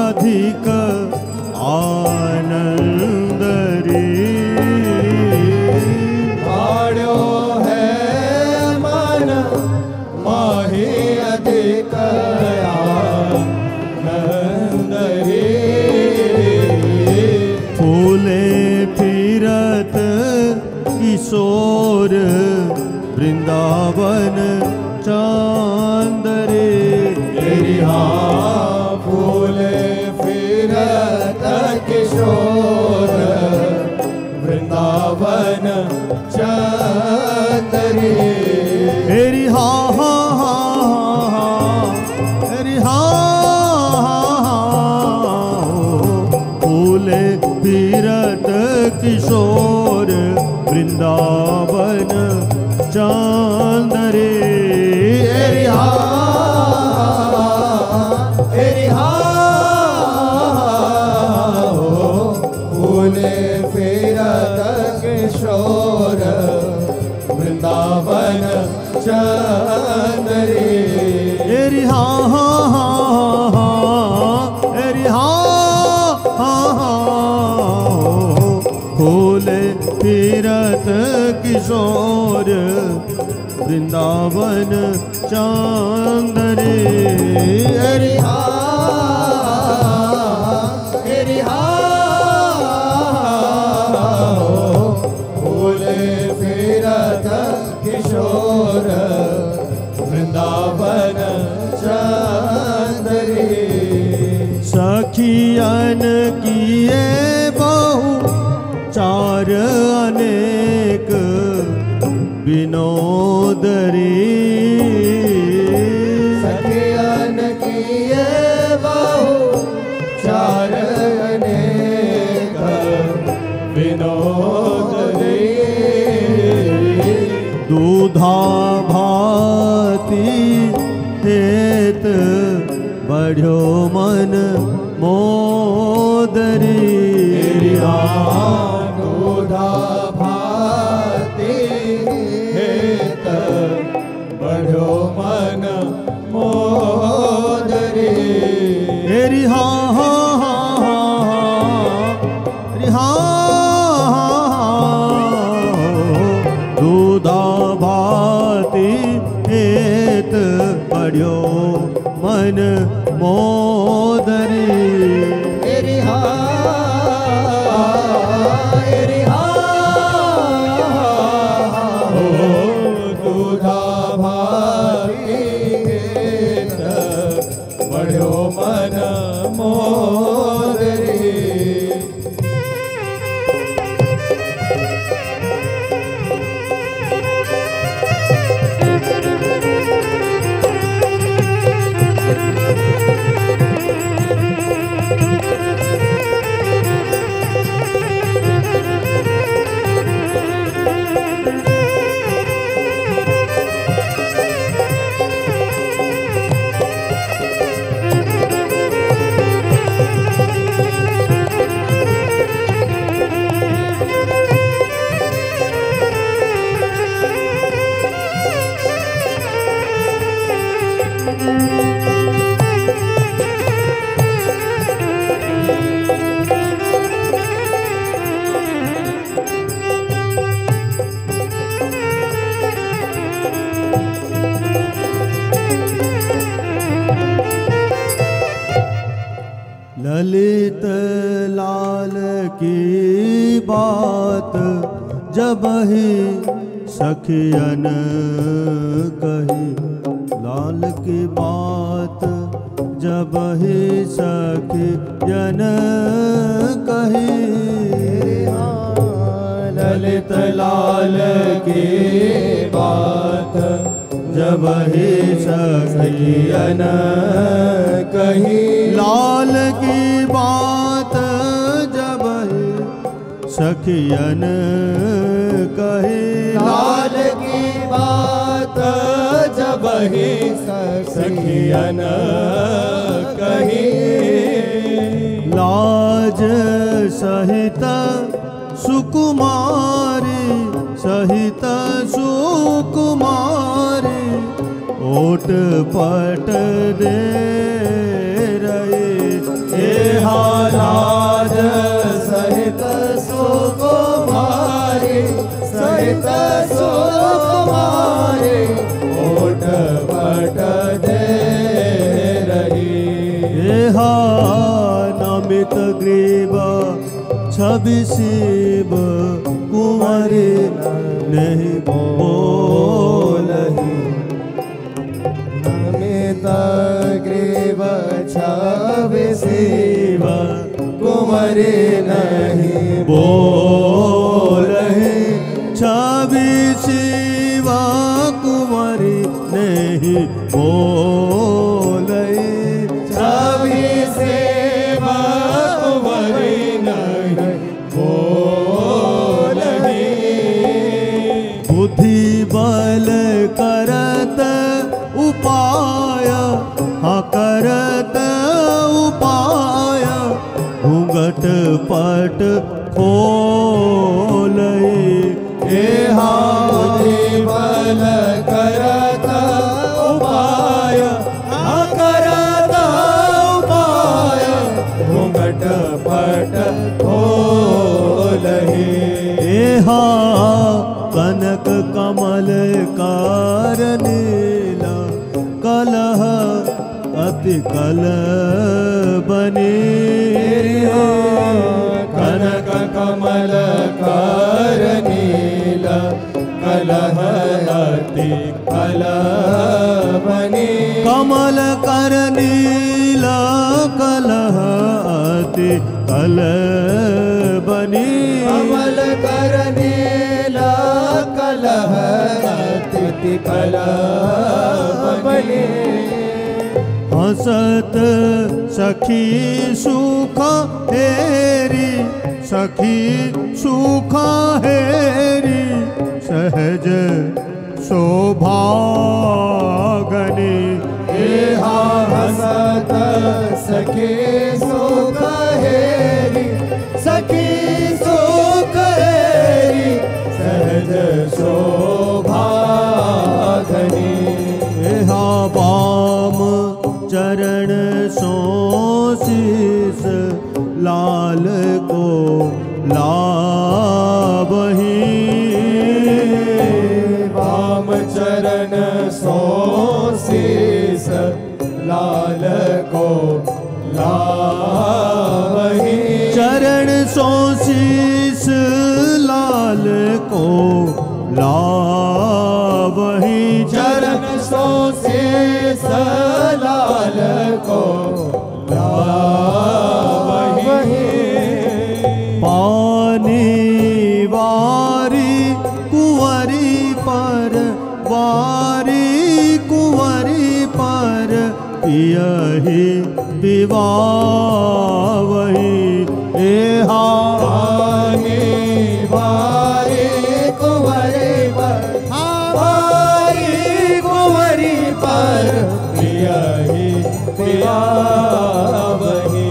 अधिक आनंदरी भाड्यो है मन माही अधिक आनंदरी फूले फिरत किशोर वृंदावन चांदरे फूले फिरत किशोर वृंदावन चांदरी हेरी हा हा हा हा हेरी हा हा फूले फिरत किशोर वृंदावन चांदरे हेरी हा फूले फिरत किशोर वृंदावन चांदरी हेरी हा हा हा हा हेरी हा हा हा फूले फिरत किशोर वृंदावन चांदरे हेरी हा फूले फिरत किशोर वृंदावन चांदरी सखियन किए बहु चार अनेक विनोदरी सखियन किए बहु चार अनेक विनोदरी दूधा भाती हेत बढ़्यो मन मोदरी दूधा भाती हेत बढ़्यो मन मोदरी मोदरी दूधा भारी बढ़ो मन मोदरी ललित लाल की बात जब ही सखियन कही, लाल की बात जब ही सखियन कही, ललित लाल की बात जब ही सखियन कही, लाल की बात जब ही सखियन कही, लाल की बात जब ही सखियन कही, लाज सहित सुकुमारी सहित सुकुमारी ओट पट दे रही, लाज सहित सुकुमारी सहित सुकुमारी ओट पट दे रही, नमित ग्रीव छवि शिव कुंवरी नहीं बोलही, नमित ग्रीव छवि शिव कुंवरी नहीं बोलही, छवि शिव कुंवरी नहीं बोलही, छवि शिव कुंवरी नहीं बोलही, बुद्धि बल करत उपाय करत उपाय घूंघट पट खोलई, बुद्धि बल करत उपाय करत उपाय घूंघट पट खोलही, कनक कमल कार नीला कलह अति कल बनी, कनक कमल कार नीला कलह अति कल बनी, कमल कर नीला कलह अति कल बनी, कमल कर नीला कलह अति कल बनी, हसत सखी सुख हेरी सखी सुख हेरी सहज शोभागनी, हसत सखी सुख हेरी सखी सुख हेरी सहज शोभागनी, बाम चरण सो शीस लाल को लावही, वाम चरण सो शीस लाल को लावही। चरण सो शीस लाल को लावही। चरण सो शीस लाल को लावही। पानी वारी कुंवरी पर, वारी कुंवरी पर पियहि विवावहि। एहा पानी वारी कुंवरी पर, वारी कुंवरी पर पियहि विवावहि।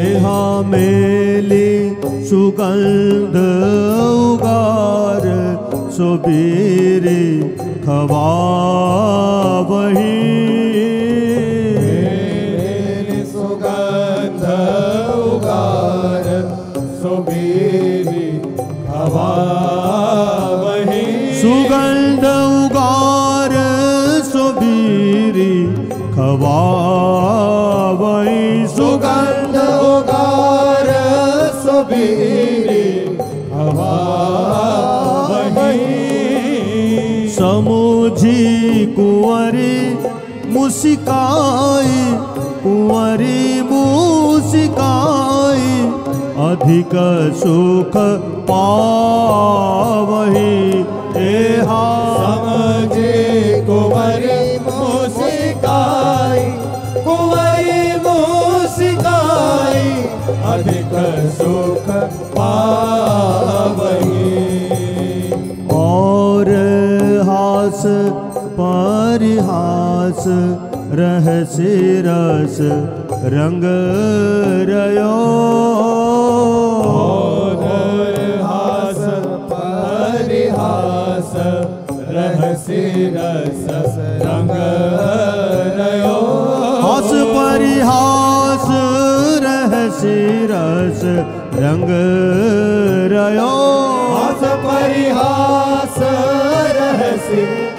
एहा मेली सुगंध उगार सुबीरी खवावहि। सुगंध उगार सुबीरी खवावहि। सुगंध उगार सुबीरी खवावहि। सुगंध उगार सुबीरी खवावहि। समुझी कुंवरी मुस्काई, कुंवरी मुस्काई अधिक सुख पावहि। एहा समझे कुंवरी मुस्काई, कुंवरी मुस्काई अधिक सुख पावहि। और हास परिहास रहस्य रस रंग रयो। और हास परिहास रहस्य रस रंग रयो। हास परिहास रहस्य रस रंग रयो। हास परिहास रहस्य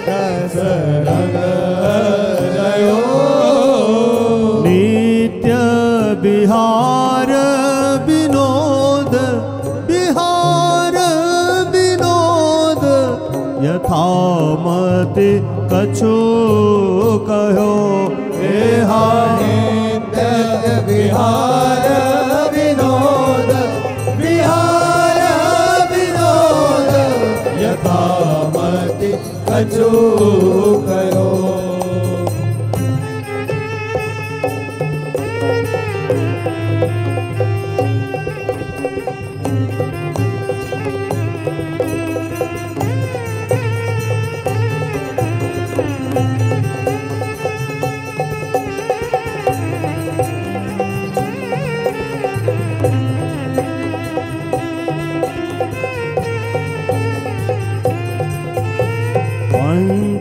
रस रंग रयो। नित्य विहार विनोद, विहार विनोद यथामति कछु कहो। एहा नित्य विहार विनोद, विहार विनोद यथामति कछु करो।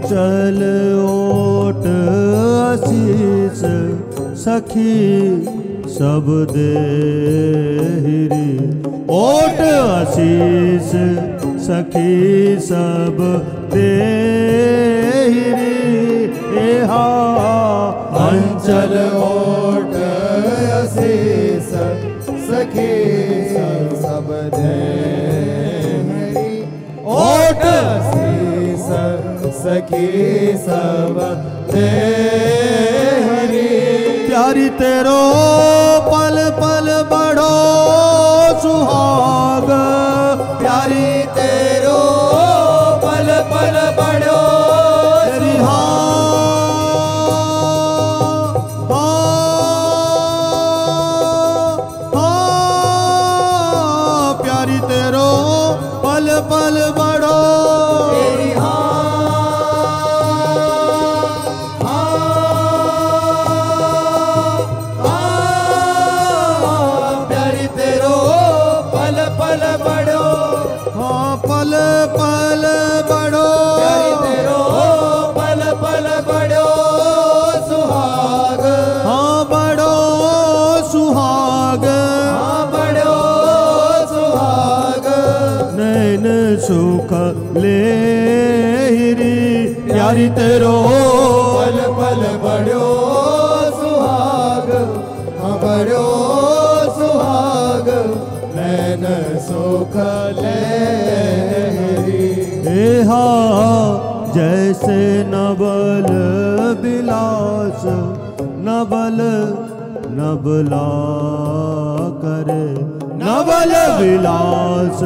चल ओट आशीष सखी सब देहिरी। ओट आशीष सखी सब देहिरी। एहा अंचल ओट आशीष सखी सब देहिरी। ओट आशीष सखी सब देहिरी। प्यारी तेरो पल पल बढ़ो सुहाग। प्यारी तेरो पल पल बढ़ो प्यारी तेरो पल पल बढ़ो। पल पल बढ़ो। प्यारी तेरो पल पल बढ़ो सुहाग। हाँ बढ़ो सुहाग। हाँ बढ़ो सुहाग। नैन सुख लेहिरी। प्यारी तेरो पल पल बढ़ो सुहाग। नबल नबला करे, नबल विलास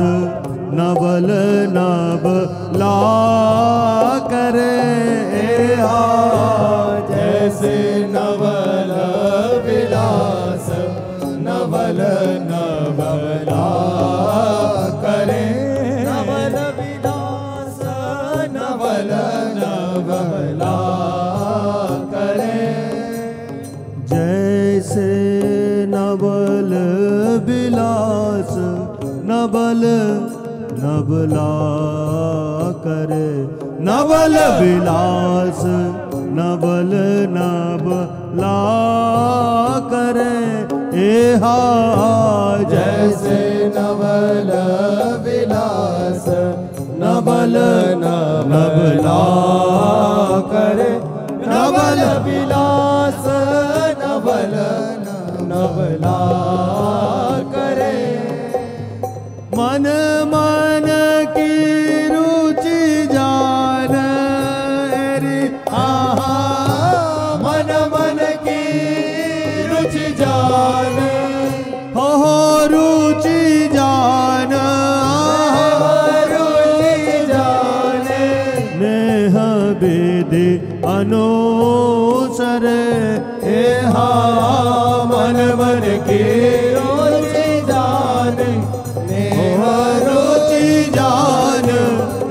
नबल नबला करे। जैसे नवल विलास नवल नबला करे, नवल विलास नवल नबला करे। जैसे नवल विलास नबल नबला करे, नवल विलास नबल नबला करे। जैसे नवल विलास नबल नबला करे, नवल विलास नवल नबला करे। मन मन की रुचि जान रे, मन मन की रुचि जान, हो रुचि जान, रुचि जान। नेह विधि अनुसर मन मन की रुचि जान, नेह रुचि जान,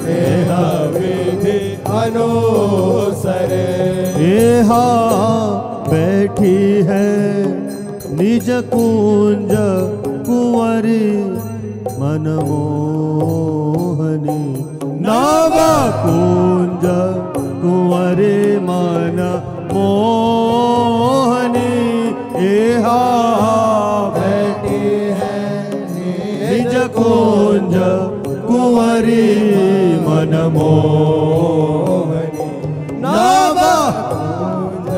नेह विधि अनुसर। बैठी है निज कुंज कुंवरी मनमोहनी, नव कुंज कुंवरी मन मोहनी। बैठी है निज कुंज कुंवरी मनमोहनी, नव कुंज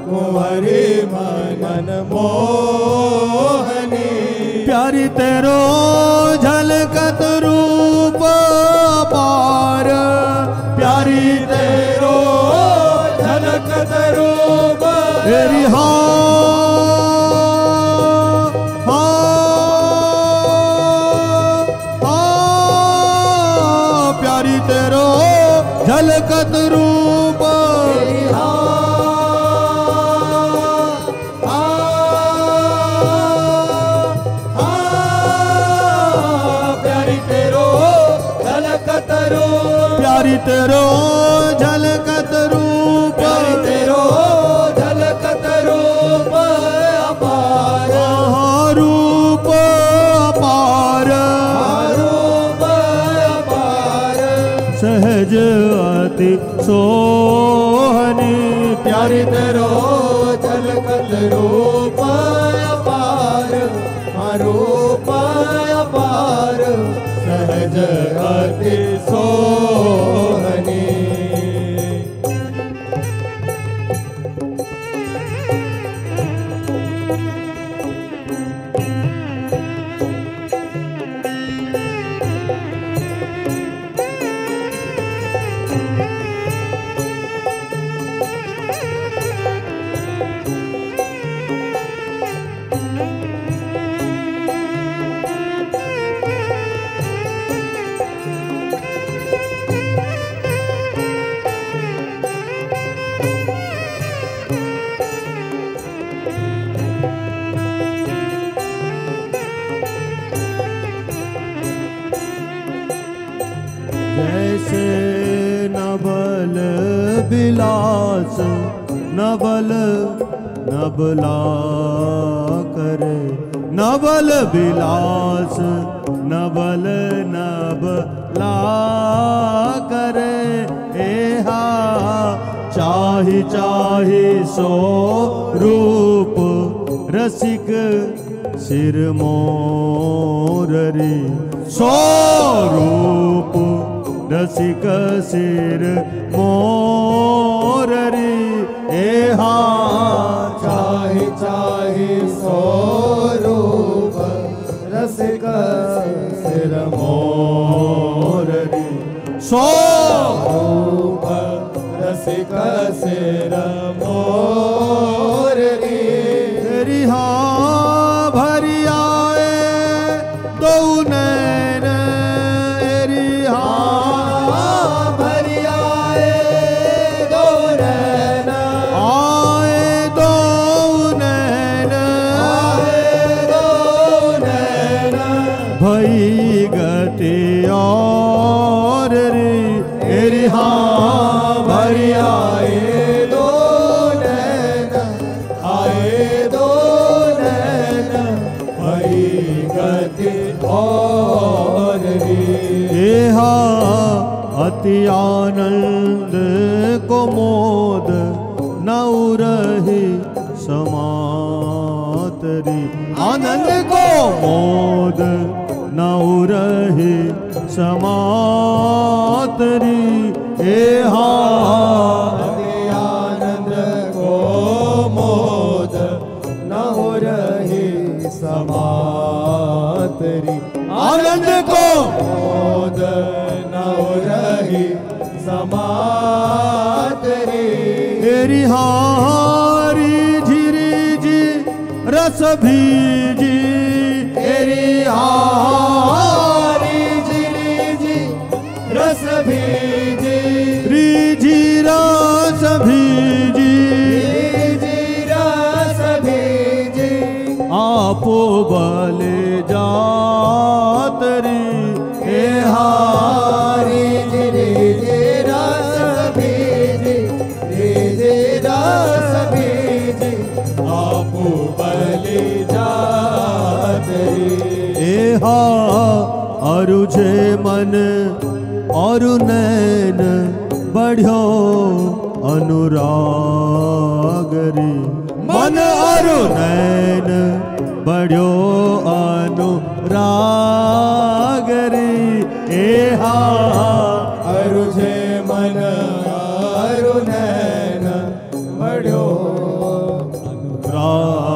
कुंवरी मन मोहनी। प्यारी तेरो झलकत रूप पार, प्यारी तेरो झलकत रूप तेरी प्यारी तेरो झलकत रूप, प्यारी तेरो झलकत रूप, प्यारी तेरो झलकत रूप, प्यारी तेरो झलकत रूप अपार, रूप अपार, रूप अपार। सहज अति सोहनी, प्यारी तेरो झलकत रूप अपार, रूप अपार। सहज अति सोहनी। जैसे नबल विलास नबल नबला करे, नबल विलास नबल नबला करे। चाहि चाहि सो रूप रसिक सिर मोररी, सो रूप रसिक सिर मोररी। चाहि चाहि सो रूप रसिक सिर मोररी, सो रूप रसिक सिर मोररी। एरिहा भरी आए दो नैन एरिहा भरी आए दो नैन आए दो नैन भई गति और री एरिहा भरी आए दो नैन आए दो नैन भई गति और एहा अति आनंद को मोद नौ रही समातरी आनंद को मोद नौ रही समातरी एहा आनंद को मोद न हो रही समातरी आनंद को मोद न हो रही समातरी तेरी हारी झिरी जी रस भीजी तेरी हारी झिरी जी रस भीजी रीझी रस भीजी रस भीजी आपो बले जातरी हे हारी झिरी जी रस भीजी रस भीजी आपो बलि जातरी एहा अरुझे मन और नैन बढ़्यो अनुरागरी मन और नैन बढ़्यो अनुरागरी एहा अरुझे मन अरु नैन बढ़्यो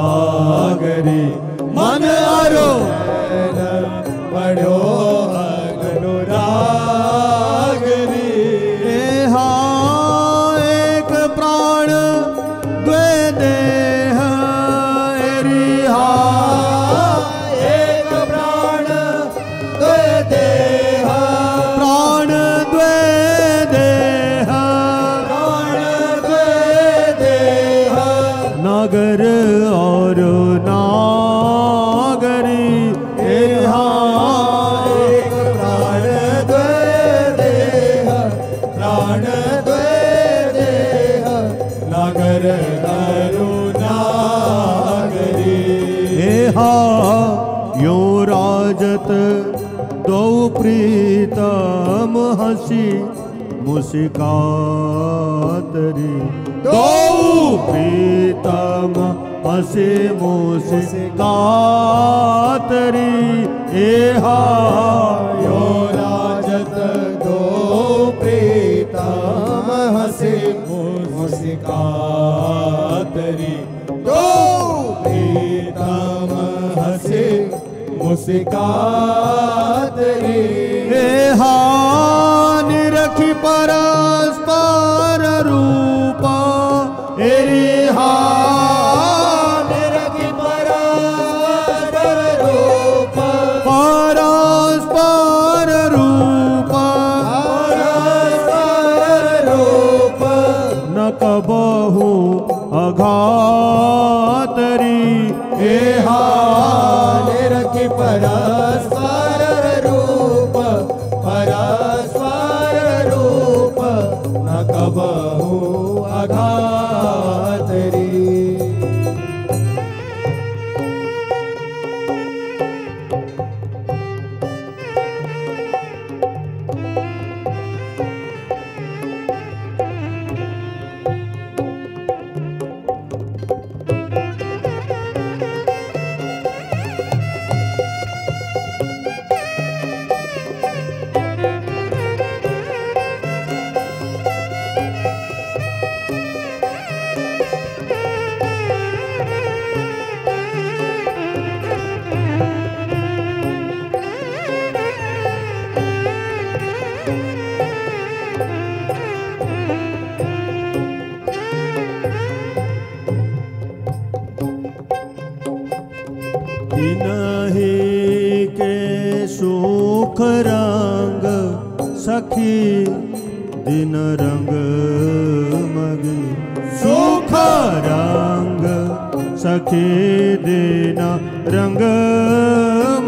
अनुरागरी मन अरो नैन बढ़्यो अनुरागरी एहा एक प्राण द्वे देह एरिहा एक प्राण द्वे देह प्राण द्वे देह प्राण द्वे देह नगर और नागरी एहा एक प्राण द्वे देह प्राण द्वे देह नगर अरुणागरी एहा यो राजत दो प्रीतम हसी मुस्कातरी दो प्रीतम हसी मुस्कातरी एहा यो राजत दो प्रीतम हसी मुस्कातरी दो प्रीतम हसी मुस्कातरी एहा निरखी परस्पर रूपा एरिहा निरखि परस्पर रूप परस्पर रूपा परस्पर रूप न कबहु अघातरी एहा निरखि परस्पर रूप परस्पर रूप न कबहु अघातरी तिनहि के सुख रंग सखी दिन रंग मगी सुख रंग सखी दिन रंग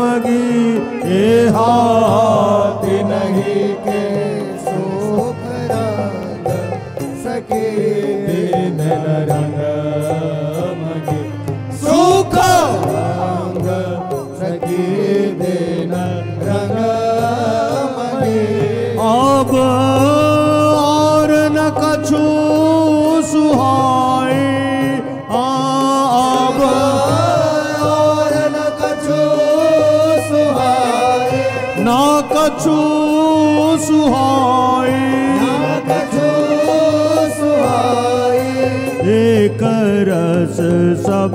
मगी एहा तिनहि के सुख रंग सखी दिन रंग मगी सुख रंग सखी दिन रंग मगी अब और न कछु सुहाई अब और न कछु सुहाई ना कछु सुहाई कछु सुहाई एक रस सब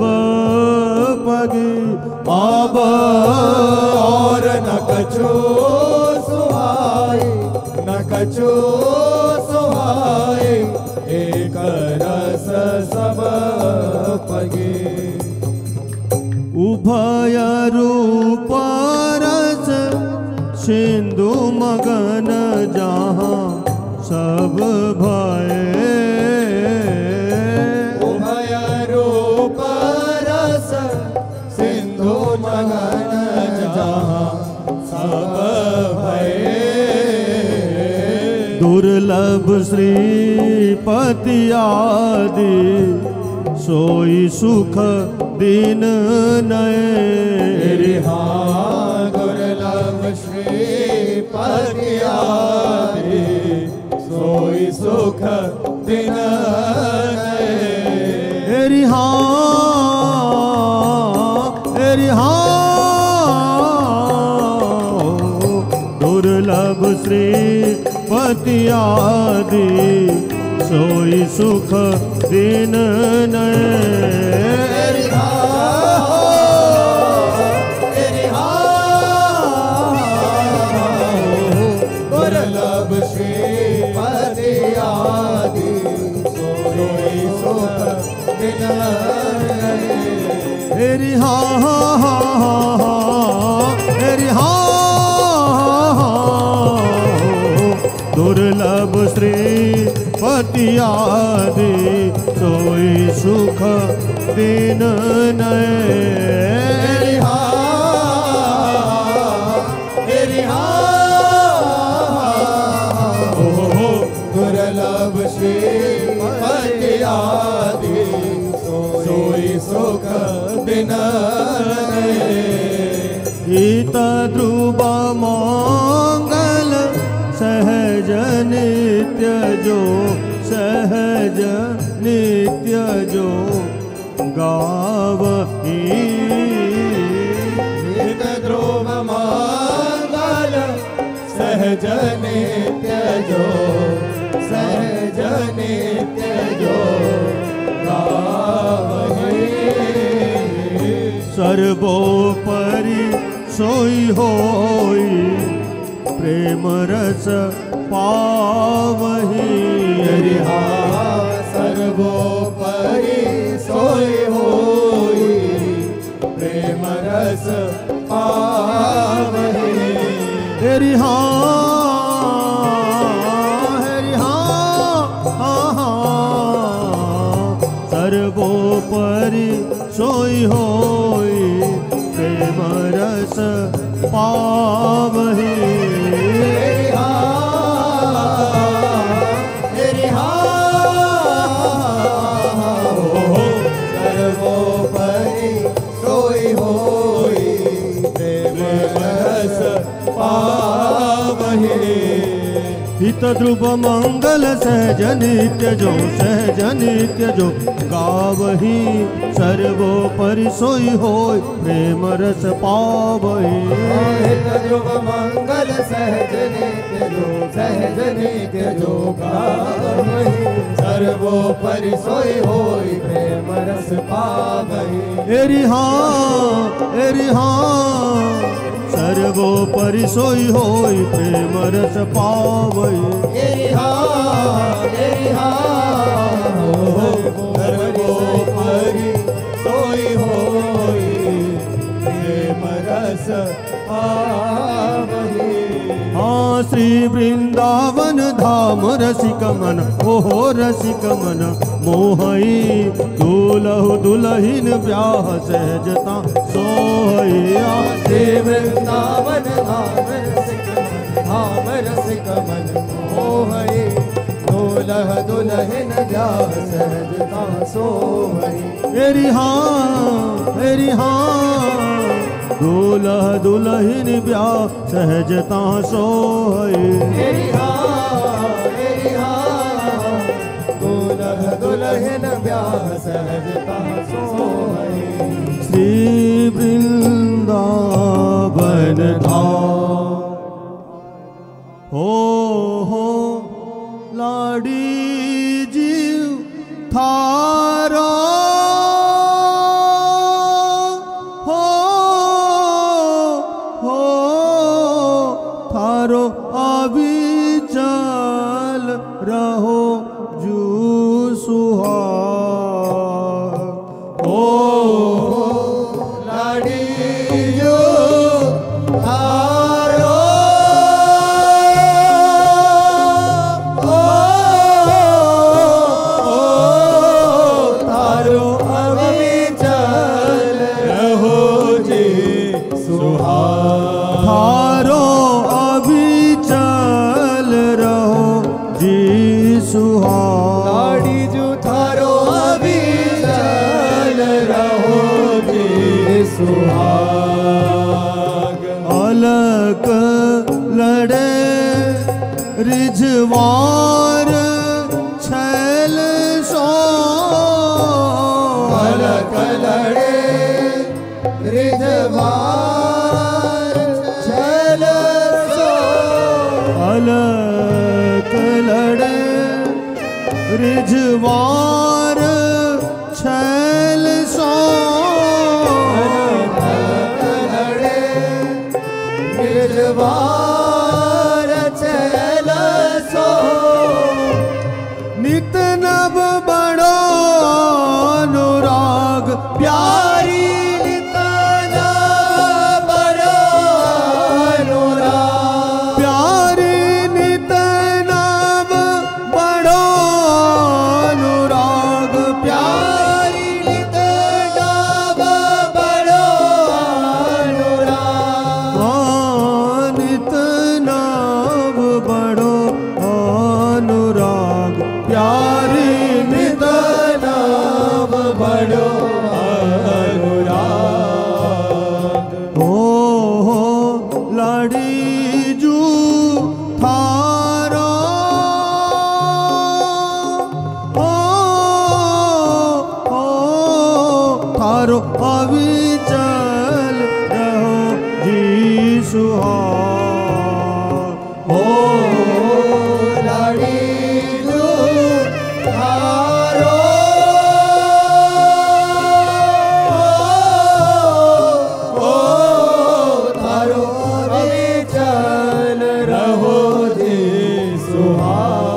पगी अब और न कछु सुहाई न कछु सुहाई एक रस सब पगी उभय रूप रस सिंधु मगन जहाँ सब भये उभय रूप रस सिंधु मगन जहाँ सब भये दुर्लभ श्रीपति आदि सोई सुख दिन नये रिहा दुर्लभ श्रीपति आदि सोई सुख दिन रिहा रिहा दुर्लभ श्रीपति आदि सोई सुख दिन नये दुर्लभ श्रीपति आदि सोई सुख दिन रिहा रिहा दुर्लभ श्रीपति आदि सोई सुख दिन नये दुर्लभ श्रीपति आदि सोई सुख दिन हित ध्रुव मंगल सहज नित्य जो सहज नित्य जो गावही हित ध्रुव मंगल सहज नित्य जो सहज नित्य जो गावही सर्वोपरि सोई होई प्रेम रस पावही रिहा सर्वोपरि सोई होई प्रेम रस पावही रिहा सर्वोपरि सोई होई प्रेम रस पावही सर्वोपरि सोई होई प्रेम रस पावही हित ध्रुव मंगल सहज नित्य जो गावही सर्वोपरि सोई होय प्रेम रस पावही हित ध्रुव मंगल सहज नित्य जो गावही सर्वोपरि सोई होई प्रेम रस पावही एरिहा सर्वोपरि सोई होय प्रेम रस पावही सर्वोपरि सोई होई रस पावही। हाँ श्री वृंदावन धाम रसिक मन, ओहो रसिक मन मोहई। दुलहु दुलहिन ब्याह सहजता सोहई। श्री वृंदावन धाम रसिक मन मोहई। दुलह दुलहिन ब्याह सहजता सोहई। मेरी हाँ दुलह दुलहिन ब्याह सहजता सोहई। मेरी हाँ दुलह दुलहिन ब्याह सहजता सोहई। श्री वृंदावन धाम हो लाडी जीव थारा हो थारो अभी चल रहो जू सुहाग। ओ लाडी जो थारो थारो अभी चल रहो जी सुहाग। थारो अभी चल रहो जी सुहाग। लाडी जो थारो अभी चल रहो जी सुहाग। अलक लड़े रिझवार छैल सो। अलक लड़े रिझवार छैल सो। अलक लड़े रिझवार छैल सो। रिझवार छैल सो। नित नव बड़ो अनुराग प्यारी। नित नव बड़ो अनुराग प्यारी नित नव बड़ो अनुराग प्यारी। नित नव बड़ो अनुराग नित नव बड़ो अनुराग प्यारी। नित नव बड़ो अनुराग। हो लाडी जू थारो हो थारो अभी चल रहो जी सुहाग। हो लाडी जो थारो थारो अभी चल रहो जी सुहाग।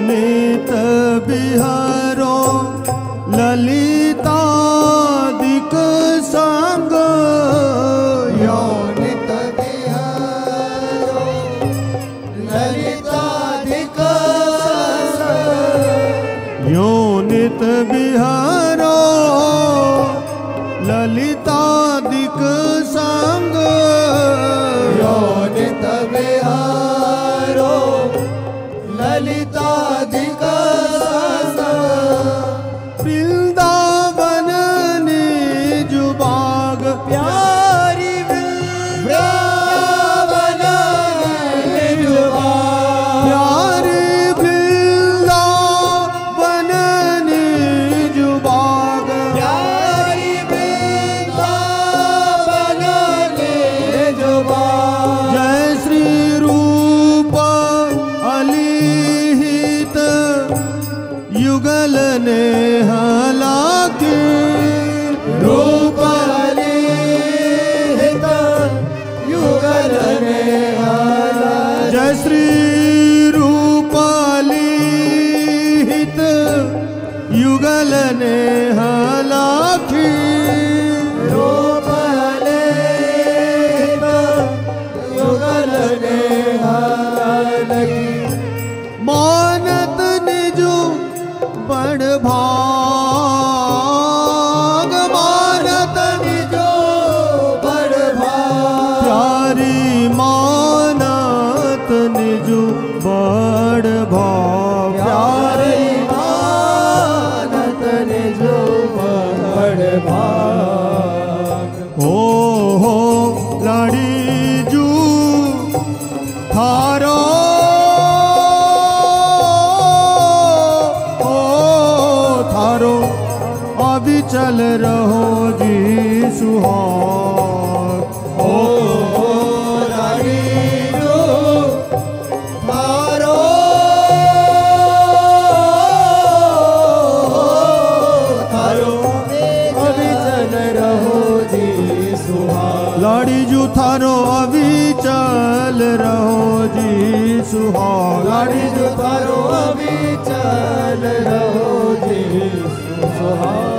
नित बिहारो ललितादिक संग यो नित बिहारो ललितादिक संग यो नित बिहारो ललितादिक संग यो नित बिहारो ललितादिक संग वृंदावन निज बाग प्यारी वृंदावन निज बाग प्यारी वृंदावन निज बाग प्यारी वृंदावन निज बाग जय श्री रूप अलिहित युगल ने हलाके रूप अलिहित युगल ने जय श्री रूप अलिहित युगल ने हलाके रूप अलिहित युगल ने हालकी मानत निजु बड़ भाग मानत निजो बड़ भाग प्यारी मानत निजु बड़ भाग प्यारी मानत निजो बड़ भाग हो लाड़ी जू थारो हो थारो अविचल रहो जी सुहाग ओ रानी जो थारो थारो अविचल रहो जी सुहाग लाड़ी जू थारो अविचल रहो जी सुहाग लाड़ी जो थारो अविचल रहो जी सुहाग